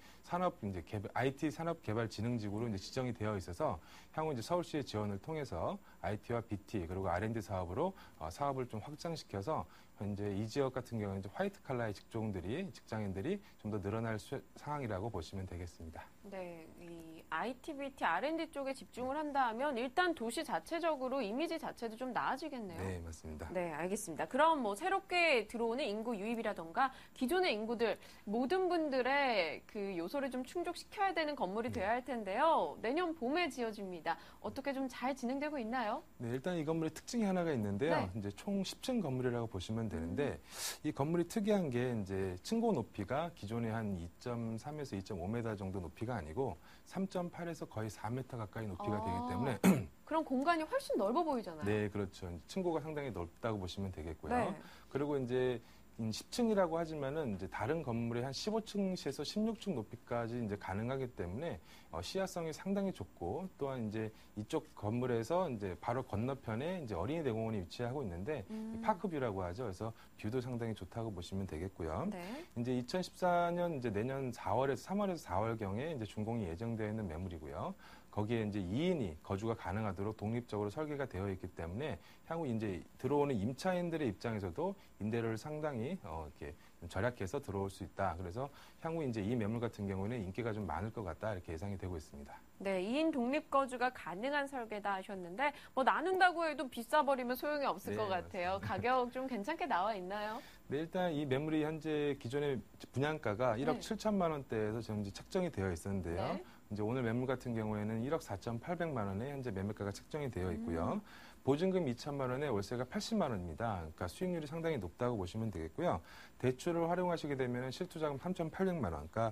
IT 산업개발진흥지구로 이제 지정이 되어 있어서 향후 이제 서울시의 지원을 통해서 IT와 BT 그리고 R&D 사업으로 사업을 좀 확장시켜서 현재 이 지역 같은 경우는 이제 화이트 칼라의 직장인들이 좀 더 늘어날 상황이라고 보시면 되겠습니다. 네, 이 IT, BT, R&D 쪽에 집중을 한다 하면 일단 도시 자체적으로 이미지 자체도 좀 나아지겠네요. 네, 맞습니다. 네, 알겠습니다. 그럼 뭐 새롭게 들어오는 인구 유입이라던가 기존의 인구들 모든 분들의 그 요소를 좀 충족시켜야 되는 건물이 돼야 할 텐데요. 내년 봄에 지어집니다. 어떻게 좀 잘 진행되고 있나요? 네, 일단 이 건물의 특징이 하나가 있는데요. 네. 이제 총 10층 건물이라고 보시면 되는데 이 건물이 특이한 게 이제 층고 높이가 기존의 한 2.3에서 2.5m 정도 높이가 아니고 3.8에서 거의 4m 가까이 높이가 되기 때문에 그럼 공간이 훨씬 넓어 보이잖아요. 네, 그렇죠. 층고가 상당히 넓다고 보시면 되겠고요. 네. 그리고 이제 10층이라고 하지만은 이제 다른 건물의 한 15층에서 16층 높이까지 이제 가능하기 때문에 시야성이 상당히 좋고 또한 이제 이쪽 건물에서 이제 바로 건너편에 이제 어린이 대공원이 위치하고 있는데 파크뷰라고 하죠. 그래서 뷰도 상당히 좋다고 보시면 되겠고요. 네. 이제 2014년 이제 내년 3월에서 4월경에 이제 준공이 예정되어 있는 매물이고요. 거기에 이제 2인이 거주가 가능하도록 독립적으로 설계가 되어 있기 때문에 향후 이제 들어오는 임차인들의 입장에서도 임대료를 상당히 이렇게 절약해서 들어올 수 있다. 그래서 향후 이제 이 매물 같은 경우는 인기가 좀 많을 것 같다 이렇게 예상이 되고 있습니다. 네, 2인 독립 거주가 가능한 설계다 하셨는데 뭐 나눈다고 해도 비싸버리면 소용이 없을 것 같아요. 맞습니다. 가격 좀 괜찮게 나와 있나요? 네, 일단 이 매물이 현재 기존의 분양가가 1억 네. 7천만 원대에서 지금 이제 책정이 되어 있었는데요. 네. 이제 오늘 매물 같은 경우에는 1억 4,800만 원에 현재 매물가가 책정이 되어 있고요. 보증금 2천만 원에 월세가 80만 원입니다. 그러니까 수익률이 상당히 높다고 보시면 되겠고요. 대출을 활용하시게 되면 실투자금 3,800만 원, 그러니까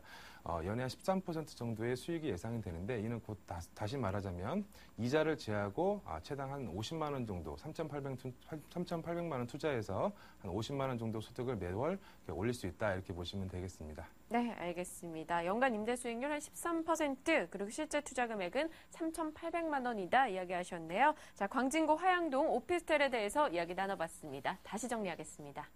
연에 한 13% 정도의 수익이 예상이 되는데 이는 곧 다시 말하자면 이자를 제하고 최당 한 50만 원 정도, 3,800만 원 투자해서 한 50만 원 정도 소득을 매월 올릴 수 있다 이렇게 보시면 되겠습니다. 네, 알겠습니다. 연간 임대 수익률 한 13%, 그리고 실제 투자 금액은 3,800만 원이다 이야기하셨네요. 자, 광진구 화양동 오피스텔에 대해서 이야기 나눠봤습니다. 다시 정리하겠습니다.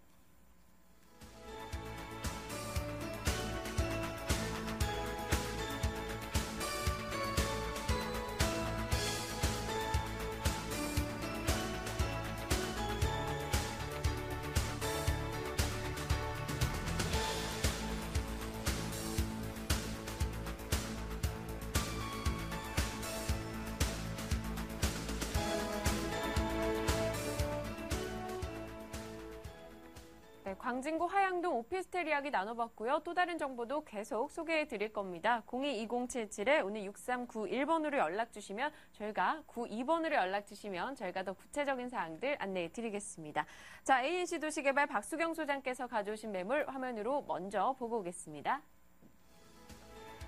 네, 광진구 화양동 오피스텔 이야기 나눠봤고요. 또 다른 정보도 계속 소개해 드릴 겁니다. 022077에 오늘 6391번으로 연락 주시면 저희가 92번으로 연락 주시면 저희가 더 구체적인 사항들 안내해 드리겠습니다. 자, ANC 도시개발 박수경 소장께서 가져오신 매물 화면으로 먼저 보고 오겠습니다.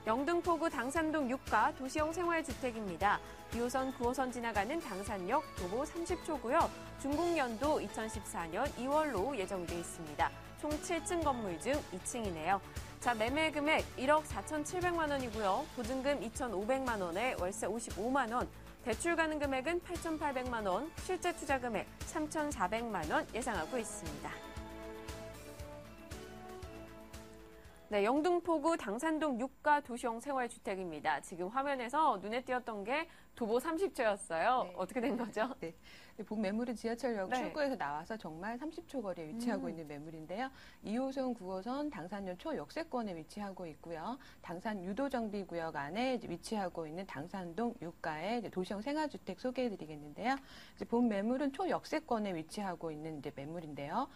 영등포구 당산동 6가 도시형 생활주택입니다. 2호선, 9호선 지나가는 당산역 도보 30초고요. 준공연도 2014년 2월로 예정돼 있습니다. 총 7층 건물 중 2층이네요. 자, 매매 금액 1억 4,700만 원이고요. 보증금 2,500만 원에 월세 55만 원. 대출 가능 금액은 8,800만 원, 실제 투자 금액 3,400만 원 예상하고 있습니다. 네, 영등포구 당산동 6가 도시형 생활주택입니다. 지금 화면에서 눈에 띄었던 게 도보 30초였어요. 네. 어떻게 된 거죠? 네. 본 매물은 지하철역 네. 출구에서 나와서 정말 30초 거리에 위치하고 있는 매물인데요. 2호선, 9호선 당산역 초역세권에 위치하고 있고요. 당산 유도정비구역 안에 위치하고 있는 당산동 6가의 도시형 생활주택 소개해드리겠는데요. 본 매물은 초역세권에 위치하고 있는 매물인데요.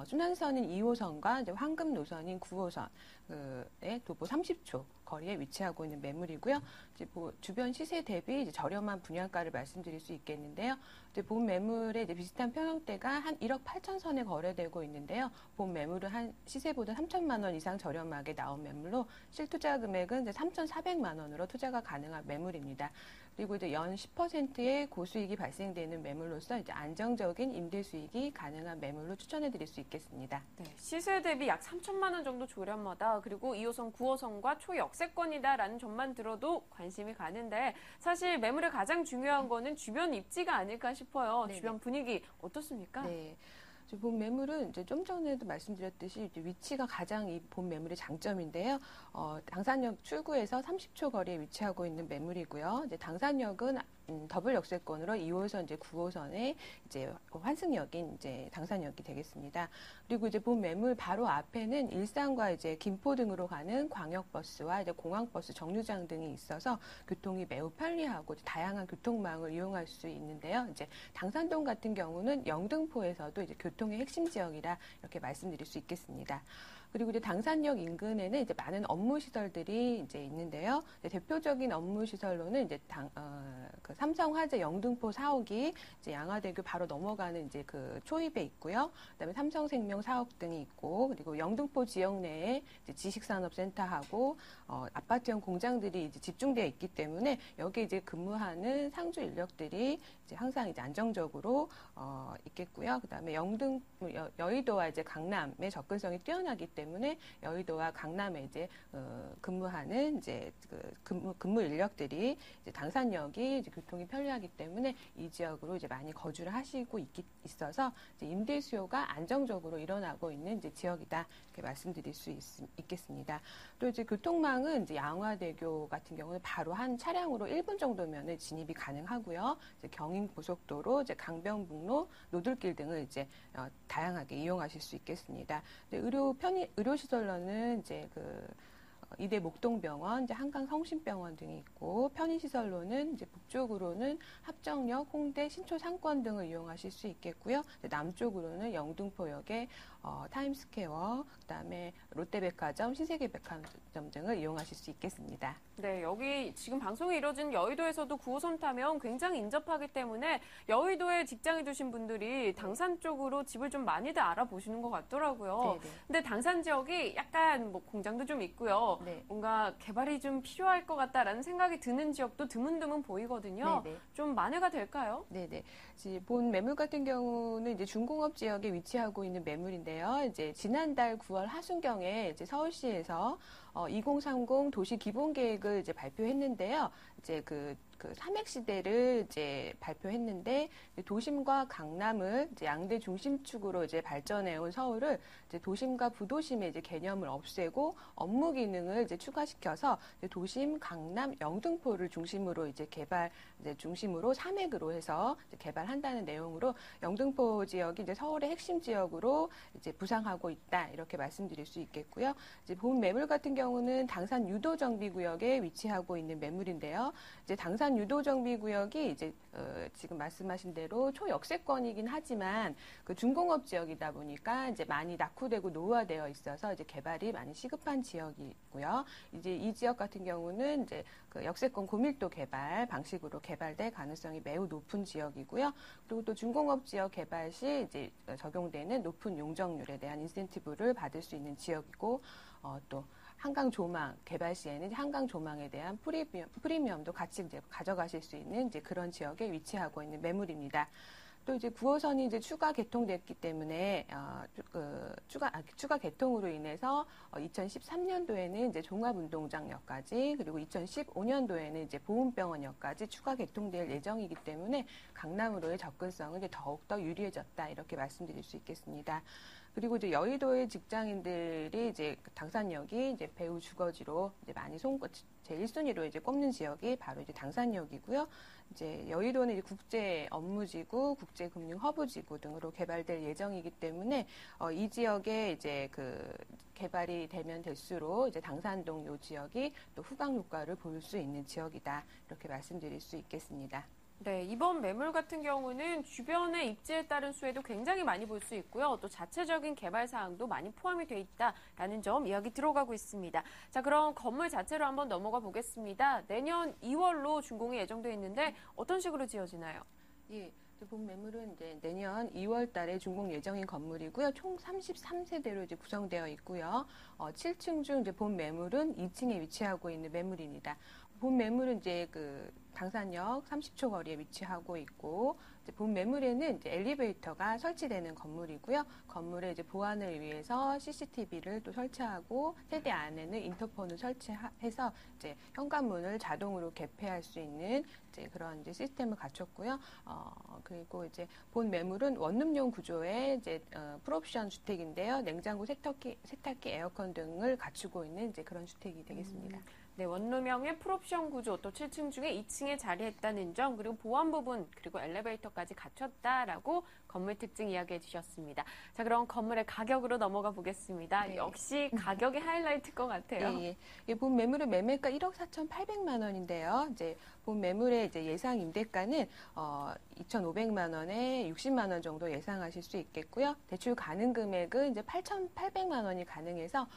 순환선인 2호선과 이제 황금 노선인 9호선의 도보 30초 거리에 위치하고 있는 매물이고요. 이제 주변 시세 대비 이제 저렴한 분양가를 말씀드릴 수 있겠는데요. 이제 본 매물에 이제 비슷한 평형대가 한 1억 8천 선에 거래되고 있는데요. 본 매물은 한 시세보다 3천만 원 이상 저렴하게 나온 매물로 실투자 금액은 이제 3,400만 원으로 투자가 가능한 매물입니다. 그리고 이제 연 10%의 고수익이 발생되는 매물로서 이제 안정적인 임대 수익이 가능한 매물로 추천해 드릴 수 있겠습니다. 네, 시세 대비 약 3천만 원 정도 저렴하다. 그리고 2호선, 9호선과 초역세권이다라는 점만 들어도 관심이 가는데 사실 매물의 가장 중요한 거는 주변 입지가 아닐까 싶어요. 네네. 주변 분위기 어떻습니까? 네. 본 매물은 이제 좀 전에도 말씀드렸듯이 이제 위치가 가장 이 본 매물의 장점인데요. 당산역 출구에서 30초 거리에 위치하고 있는 매물이고요. 이제 당산역은 더블 역세권으로 2호선 이제 9호선의 이제 환승역인 이제 당산역이 되겠습니다. 그리고 이제 본 매물 바로 앞에는 일산과 이제 김포 등으로 가는 광역버스와 이제 공항버스 정류장 등이 있어서 교통이 매우 편리하고 다양한 교통망을 이용할 수 있는데요. 이제 당산동 같은 경우는 영등포에서도 이제 교통의 핵심 지역이라 이렇게 말씀드릴 수 있겠습니다. 그리고 이제 당산역 인근에는 이제 많은 업무 시설들이 이제 있는데요. 이제 대표적인 업무 시설로는 이제 그 삼성화재 영등포 사옥이 이제 양화대교 바로 넘어가는 이제 그 초입에 있고요. 그다음에 삼성생명 사옥 등이 있고, 그리고 영등포 지역 내에 이제 지식산업센터하고 아파트형 공장들이 이제 집중되어 있기 때문에 여기 이제 근무하는 상주 인력들이 이제 항상 이제 안정적으로 있겠고요. 그다음에 여의도와 이제 강남의 접근성이 뛰어나기 때문에 여의도와 강남에 이제 근무하는 이제 근무 인력들이 이제 당산역이 이제 교통이 편리하기 때문에 이 지역으로 이제 많이 거주를 하시고 있어서 이제 임대 수요가 안정적으로 일어나고 있는 이제 지역이다 이렇게 말씀드릴 수 있겠습니다. 또 이제 교통망은 이제 양화대교 같은 경우는 바로 한 차량으로 1분 정도면은 진입이 가능하고요. 이제 경인고속도로, 이제 강변북로, 노들길 등을 이제 다양하게 이용하실 수 있겠습니다. 의료시설로는 이제 이대 목동병원, 이제 한강성심병원 등이 있고, 편의시설로는 이제 북쪽으로는 합정역, 홍대, 신촌 상권 등을 이용하실 수 있겠고요. 남쪽으로는 영등포역의 타임스퀘어, 그다음에 롯데백화점, 신세계백화점 등을 이용하실 수 있겠습니다. 네, 여기 지금 방송이 이뤄진 여의도에서도 9호선 타면 굉장히 인접하기 때문에 여의도에 직장에 두신 분들이 당산 쪽으로 집을 좀 많이들 알아보시는 것 같더라고요. 네네. 근데 당산 지역이 약간 뭐 공장도 좀 있고요. 네. 뭔가 개발이 좀 필요할 것 같다라는 생각이 드는 지역도 드문드문 보이거든요. 네네. 좀 만회가 될까요? 네네. 본 매물 같은 경우는 이제 중공업 지역에 위치하고 있는 매물인데요. 이제 지난달 9월 하순경에 이제 서울시에서 2030 도시 기본 계획을 이제 발표했는데요. 이제 그 삼획 시대를 이제 발표했는데 도심과 강남을 이제 양대 중심축으로 이제 발전해온 서울을 이제 도심과 부도심의 이제 개념을 없애고 업무 기능을 이제 추가시켜서 이제 도심, 강남, 영등포를 중심으로 이제 중심으로 삼획으로 해서 이제 개발한다는 내용으로 영등포 지역이 이제 서울의 핵심 지역으로 이제 부상하고 있다 이렇게 말씀드릴 수 있겠고요. 이제 본 매물 같은 경우는 당산 유도정비구역에 위치하고 있는 매물인데요. 이제 당산 유도정비구역이 이제 지금 말씀하신 대로 초역세권이긴 하지만 그 중공업 지역이다 보니까 이제 많이 낙후되고 노후화되어 있어서 이제 개발이 많이 시급한 지역이고요. 이제 이 지역 같은 경우는 이제 그 역세권 고밀도 개발 방식으로 개발될 가능성이 매우 높은 지역이고요. 그리고 또 중공업 지역 개발 시 이제 적용되는 높은 용적률에 대한 인센티브를 받을 수 있는 지역이고 또 한강 조망 개발 시에는 한강 조망에 대한 프리미엄도 같이 이제 가져가실 수 있는 이제 그런 지역에 위치하고 있는 매물입니다. 또 이제 9호선이 이제 추가 개통됐기 때문에 추가 개통으로 인해서 2013년도에는 이제 종합운동장역까지 그리고 2015년도에는 이제 보훈병원역까지 추가 개통될 예정이기 때문에 강남으로의 접근성은 이제 더욱더 유리해졌다 이렇게 말씀드릴 수 있겠습니다. 그리고 이제 여의도의 직장인들이 이제 당산역이 이제 배후 주거지로 이제 많이 제 1순위로 이제 꼽는 지역이 바로 이제 당산역이고요. 이제 여의도는 이제 국제 업무지구, 국제 금융 허브지구 등으로 개발될 예정이기 때문에 이 지역에 이제 개발이 되면 될수록 이제 당산동 요 지역이 또 후광 효과를 보일 수 있는 지역이다 이렇게 말씀드릴 수 있겠습니다. 네, 이번 매물 같은 경우는 주변의 입지에 따른 수혜도 굉장히 많이 볼 수 있고요. 또 자체적인 개발 사항도 많이 포함이 돼 있다라는 점 이야기 들어가고 있습니다. 자, 그럼 건물 자체로 한번 넘어가 보겠습니다. 내년 2월로 준공이 예정돼 있는데 어떤 식으로 지어지나요? 예. 본 매물은 이제 내년 2월 달에 준공 예정인 건물이고요. 총 33세대로 이제 구성되어 있고요. 7층 중 이제 본 매물은 2층에 위치하고 있는 매물입니다. 본 매물은 이제 그 당산역 30초 거리에 위치하고 있고, 이제 본 매물에는 이제 엘리베이터가 설치되는 건물이고요. 건물의 이제 보안을 위해서 CCTV를 또 설치하고, 세대 안에는 인터폰을 설치해서 이제 현관문을 자동으로 개폐할 수 있는 이제 그런 이제 시스템을 갖췄고요. 그리고 이제 본 매물은 원룸용 구조의 이제 풀옵션 주택인데요. 냉장고, 세탁기, 에어컨 등을 갖추고 있는 이제 그런 주택이 되겠습니다. 네, 원룸형의 풀옵션 구조, 또 7층 중에 2층에 자리했다는 점, 그리고 보안 부분, 그리고 엘리베이터까지 갖췄다라고 건물 특징 이야기해 주셨습니다. 자, 그럼 건물의 가격으로 넘어가 보겠습니다. 네. 역시 가격이 하이라이트일 것 같아요. 예. 본 매물의 매매가 1억 4,800만 원인데요. 이제 본 매물의 이제 예상 임대가는 2,500만 원에 60만 원 정도 예상하실 수 있겠고요. 대출 가능 금액은 이제 8,800만 원이 가능해서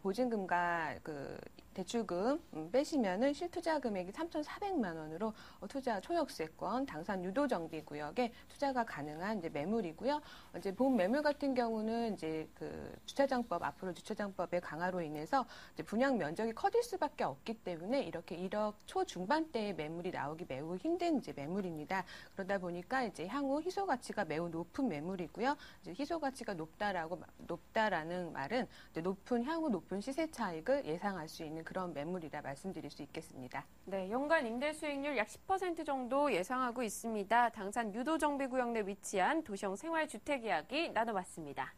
보증금과 그 대출금 빼시면은 실투자 금액이 3,400만 원으로 투자 초역세권 당산 유도정비구역에 투자가 가능한 이제 매물이고요. 이제 본 매물 같은 경우는 이제 그 주차장법 앞으로 주차장법의 강화로 인해서 이제 분양 면적이 커질 수밖에 없기 때문에 이렇게 1억 초중반대의 매물이 나오기 매우 힘든 이제 매물입니다. 그러다 보니까 이제 향후 희소 가치가 매우 높은 매물이고요. 이제 희소 가치가 높다라는 말은 이제 향후 높은 시세 차익을 예상할 수 있는 그런 매물이라 말씀드릴 수 있겠습니다. 네, 연간 임대 수익률 약 10% 정도 예상하고 있습니다. 당산 유도정비구역 내 위치한 도시형 생활주택 이야기 나눠봤습니다.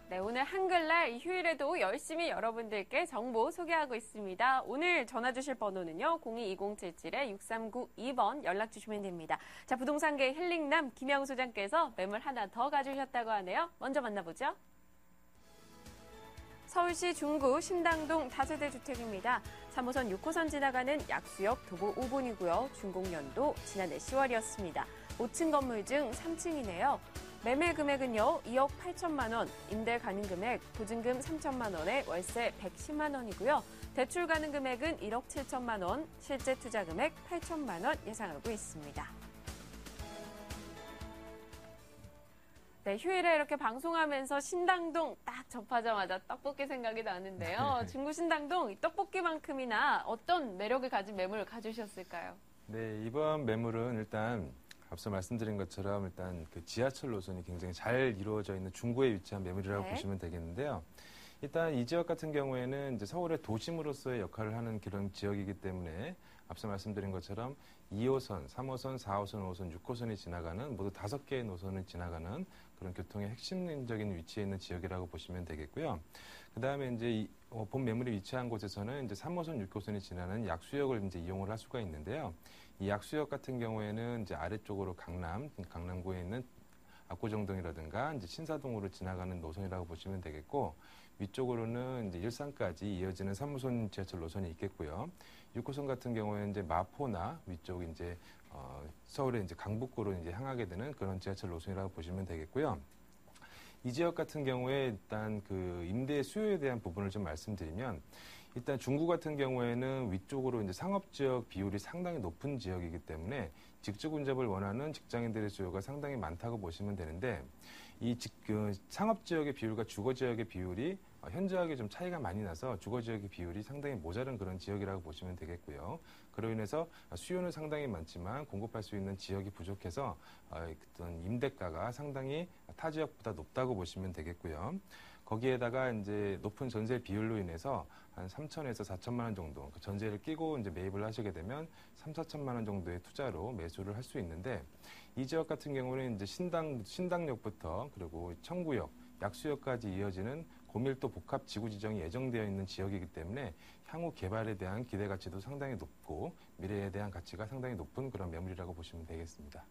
네, 오늘 한글날 이 휴일에도 열심히 여러분들께 정보 소개하고 있습니다. 오늘 전화 주실 번호는요. 02-2077-6392번 연락 주시면 됩니다. 자, 부동산계 힐링남 김영우 소장께서 매물 하나 더 가져오셨다고 하네요. 먼저 만나보죠. 서울시 중구 신당동 다세대 주택입니다. 3호선 6호선 지나가는 약수역 도보 5분이고요. 준공연도 지난해 10월이었습니다. 5층 건물 중 3층이네요. 매매 금액은요, 2억 8천만 원, 임대 가능 금액, 보증금 3천만 원에 월세 110만 원이고요. 대출 가능 금액은 1억 7천만 원, 실제 투자 금액 8천만 원 예상하고 있습니다. 네, 휴일에 이렇게 방송하면서 신당동 딱 접하자마자 떡볶이 생각이 나는데요. 중구 신당동 이 떡볶이만큼이나 어떤 매력을 가진 매물을 가져오셨을까요? 네, 이번 매물은 일단 앞서 말씀드린 것처럼 일단 그 지하철 노선이 굉장히 잘 이루어져 있는 중구에 위치한 매물이라고 보시면 되겠는데요. 일단 이 지역 같은 경우에는 이제 서울의 도심으로서의 역할을 하는 그런 지역이기 때문에 앞서 말씀드린 것처럼 2호선, 3호선, 4호선, 5호선, 6호선이 지나가는 모두 5개의 노선을 지나가는 그런 교통의 핵심적인 위치에 있는 지역이라고 보시면 되겠고요. 그 다음에 이제 본 매물이 위치한 곳에서는 이제 3호선, 6호선이 지나는 약수역을 이제 이용을 할 수가 있는데요. 이 약수역 같은 경우에는 이제 아래쪽으로 강남구에 있는 압구정동이라든가 이제 신사동으로 지나가는 노선이라고 보시면 되겠고, 위쪽으로는 이제 일산까지 이어지는 3호선 지하철 노선이 있겠고요. 6호선 같은 경우에는 이제 마포나 위쪽 이제 서울의 이제 강북구로 이제 향하게 되는 그런 지하철 노선이라고 보시면 되겠고요. 이 지역 같은 경우에 일단 그 임대 수요에 대한 부분을 좀 말씀드리면, 일단 중구 같은 경우에는 위쪽으로 이제 상업지역 비율이 상당히 높은 지역이기 때문에 직주 군접을 원하는 직장인들의 수요가 상당히 많다고 보시면 되는데, 이 상업지역의 비율과 주거지역의 비율이 현저하게 좀 차이가 많이 나서 주거지역의 비율이 상당히 모자른 그런 지역이라고 보시면 되겠고요. 그로 인해서 수요는 상당히 많지만 공급할 수 있는 지역이 부족해서 어떤 임대가가 상당히 타 지역보다 높다고 보시면 되겠고요. 거기에다가 이제 높은 전세 비율로 인해서 한 3천에서 4천만 원 정도 그 전세를 끼고 이제 매입을 하시게 되면 3, 4천만 원 정도의 투자로 매수를 할 수 있는데 이 지역 같은 경우는 이제 신당역부터 그리고 청구역, 약수역까지 이어지는 고밀도 복합 지구 지정이 예정되어 있는 지역이기 때문에 향후 개발에 대한 기대 가치도 상당히 높고 미래에 대한 가치가 상당히 높은 그런 매물이라고 보시면 되겠습니다.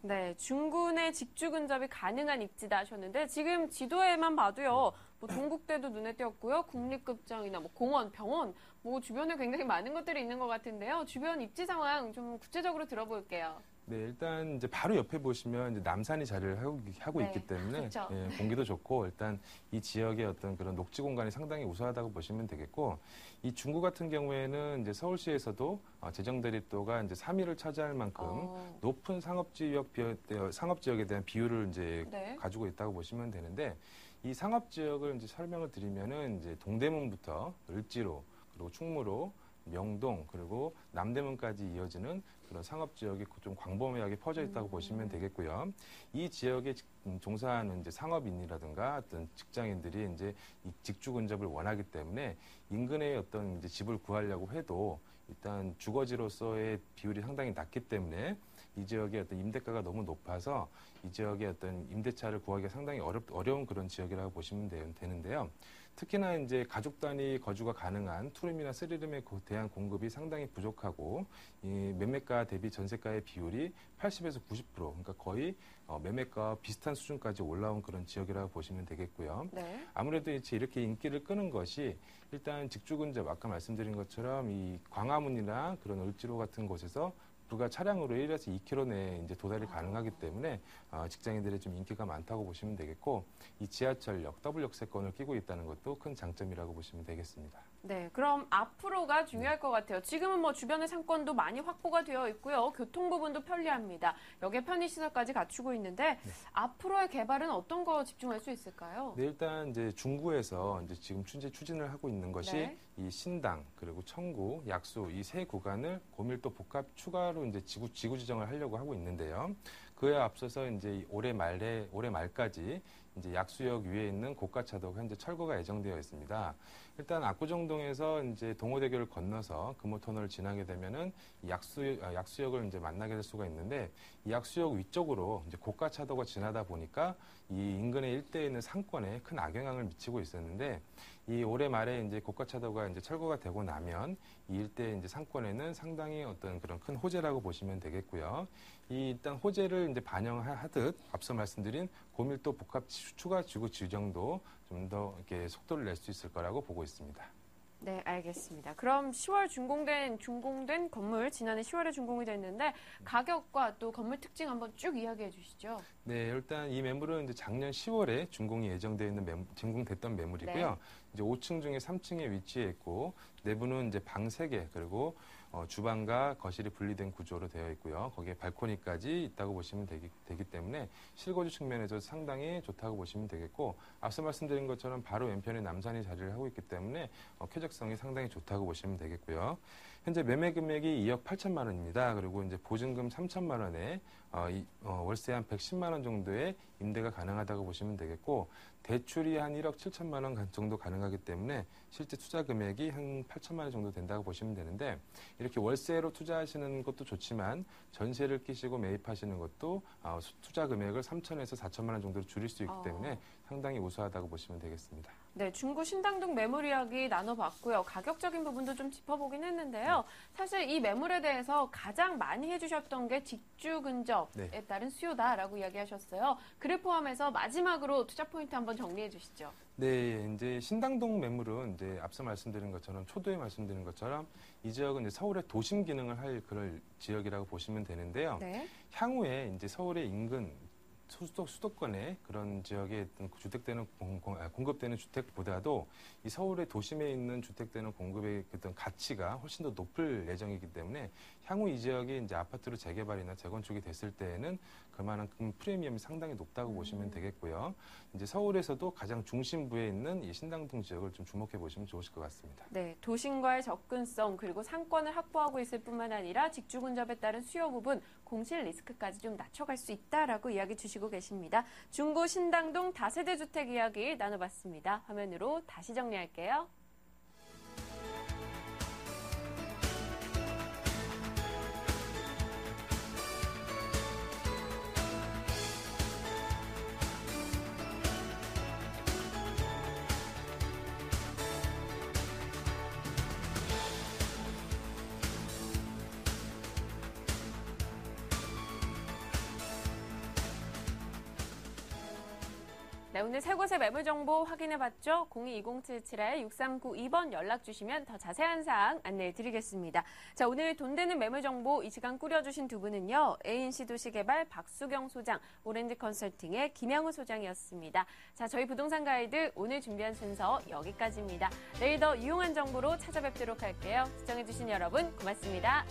네, 중구 내 직주 근접이 가능한 입지다 하셨는데 지금 지도에만 봐도요. 뭐 동국대도 눈에 띄었고요. 국립극장이나 뭐 공원, 병원, 뭐 주변에 굉장히 많은 것들이 있는 것 같은데요. 주변 입지 상황 좀 구체적으로 들어볼게요. 네, 일단 이제 바로 옆에 보시면 이제 남산이 자리를 하고 네, 있기 때문에 그렇죠. 예, 공기도 좋고 일단 이 지역의 어떤 그런 녹지 공간이 상당히 우수하다고 보시면 되겠고 이 중구 같은 경우에는 이제 서울시에서도 재정 대립도가 이제 3위를 차지할 만큼 높은 상업지역에 대한 비율을 이제 네. 가지고 있다고 보시면 되는데 이 상업지역을 이제 설명을 드리면은 이제 동대문부터 을지로 그리고 충무로 명동 그리고 남대문까지 이어지는 그런 상업지역이 좀 광범위하게 퍼져 있다고 보시면 되겠고요. 이 지역에 종사하는 이제 상업인이라든가 어떤 직장인들이 이제 이 직주 근접을 원하기 때문에 인근에 어떤 이제 집을 구하려고 해도 일단 주거지로서의 비율이 상당히 낮기 때문에 이 지역의 어떤 임대가가 너무 높아서 이 지역의 어떤 임대차를 구하기가 상당히 어려운 그런 지역이라고 보시면 되는데요. 특히나 이제 가족 단위 거주가 가능한 투룸이나 쓰리룸에 대한 공급이 상당히 부족하고 이 매매가 대비 전세가의 비율이 80에서 90% 그러니까 거의 매매가와 비슷한 수준까지 올라온 그런 지역이라고 보시면 되겠고요. 네. 아무래도 이렇게 인기를 끄는 것이 일단 직주 근접 아까 말씀드린 것처럼 이 광화문이나 그런 을지로 같은 곳에서 불과 차량으로 1에서 2km 내에 이제 도달이 가능하기 때문에 직장인들의 좀 인기가 많다고 보시면 되겠고 이 지하철역, 더블 역세권을 끼고 있다는 것도 큰 장점이라고 보시면 되겠습니다. 네, 그럼 앞으로가 중요할 것 같아요. 지금은 뭐 주변의 상권도 많이 확보가 되어 있고요. 교통 부분도 편리합니다. 여기에 편의시설까지 갖추고 있는데 앞으로의 개발은 어떤 거 집중할 수 있을까요? 네, 일단 이제 중구에서 이제 지금 추진을 하고 있는 것이 네. 이 신당 그리고 청구, 약수 이 세 구간을 고밀도 복합 추가로 이제 지구 지정을 하려고 하고 있는데요. 그에 앞서서 이제 올해 말까지 이제 약수역 위에 있는 고가차도가 현재 철거가 예정되어 있습니다. 일단 압구정동에서 이제 동호대교를 건너서 금호터널을 지나게 되면은 약수역을 이제 만나게 될 수가 있는데 이 약수역 위쪽으로 이제 고가차도가 지나다 보니까 이 인근의 일대에 있는 상권에 큰 악영향을 미치고 있었는데 이 올해 말에 이제 고가차도가 이제 철거가 되고 나면 이 일대 이제 상권에는 상당히 어떤 그런 큰 호재라고 보시면 되겠고요. 이 일단 호재를 이제 반영하듯 앞서 말씀드린 고밀도 복합 추가 지구 지정도 좀 더 이렇게 속도를 낼 수 있을 거라고 보고 있습니다. 네, 알겠습니다. 그럼 10월 준공된 건물, 지난해 10월에 준공이 됐는데 가격과 또 건물 특징 한번 쭉 이야기해 주시죠. 네, 일단 이 매물은 이제 작년 10월에 준공이 예정되어 있는 준공됐던 매물이고요. 네. 이제 5층 중에 3층에 위치해 있고 내부는 이제 방 3개 그리고 주방과 거실이 분리된 구조로 되어 있고요. 거기에 발코니까지 있다고 보시면 되기 때문에 실거주 측면에서 상당히 좋다고 보시면 되겠고 앞서 말씀드린 것처럼 바로 왼편에 남산이 자리를 하고 있기 때문에 쾌적성이 상당히 좋다고 보시면 되겠고요. 현재 매매 금액이 2억 8천만 원입니다. 그리고 이제 보증금 3천만 원에 월세 한 110만 원 정도의 임대가 가능하다고 보시면 되겠고 대출이 한 1억 7천만 원 정도 가능하기 때문에 실제 투자 금액이 한 8천만 원 정도 된다고 보시면 되는데 이렇게 월세로 투자하시는 것도 좋지만 전세를 끼시고 매입하시는 것도 투자 금액을 3천에서 4천만 원 정도로 줄일 수 있기 때문에 상당히 우수하다고 보시면 되겠습니다. 네, 중구 신당동 매물 이야기 나눠봤고요. 가격적인 부분도 좀 짚어보긴 했는데요. 사실 이 매물에 대해서 가장 많이 해주셨던 게 직주 근접에 따른 수요다라고 이야기하셨어요. 그를 포함해서 마지막으로 투자 포인트 한번 정리해 주시죠. 네, 이제 신당동 매물은 이제 앞서 말씀드린 것처럼 초도에 말씀드린 것처럼 이 지역은 이제 서울의 도심 기능을 할 그런 지역이라고 보시면 되는데요. 네. 향후에 이제 서울의 인근 수도권의 그런 지역에 공급되는 주택보다도 이 서울의 도심에 있는 주택되는 공급의 어떤 가치가 훨씬 더 높을 예정이기 때문에 향후 이 지역이 이제 아파트로 재개발이나 재건축이 됐을 때에는 그만큼 프리미엄이 상당히 높다고 보시면 되겠고요. 이제 서울에서도 가장 중심부에 있는 이 신당동 지역을 좀 주목해 보시면 좋으실 것 같습니다. 네, 도심과의 접근성 그리고 상권을 확보하고 있을 뿐만 아니라 직주 근접에 따른 수요 부분 공실 리스크까지 좀 낮춰갈 수 있다라고 이야기 주시고 계십니다. 중구 신당동 다세대 주택 이야기 나눠봤습니다. 화면으로 다시 정리할게요. 네, 오늘 세 곳의 매물 정보 확인해봤죠? 02-2077-6392번 연락 주시면 더 자세한 사항 안내해 드리겠습니다. 자, 오늘 돈 되는 매물 정보 이 시간 꾸려주신 두 분은요. ANC 도시개발 박수경 소장, 오렌지 컨설팅의 김양우 소장이었습니다. 자, 저희 부동산 가이드 오늘 준비한 순서 여기까지입니다. 내일 더 유용한 정보로 찾아뵙도록 할게요. 시청해주신 여러분 고맙습니다.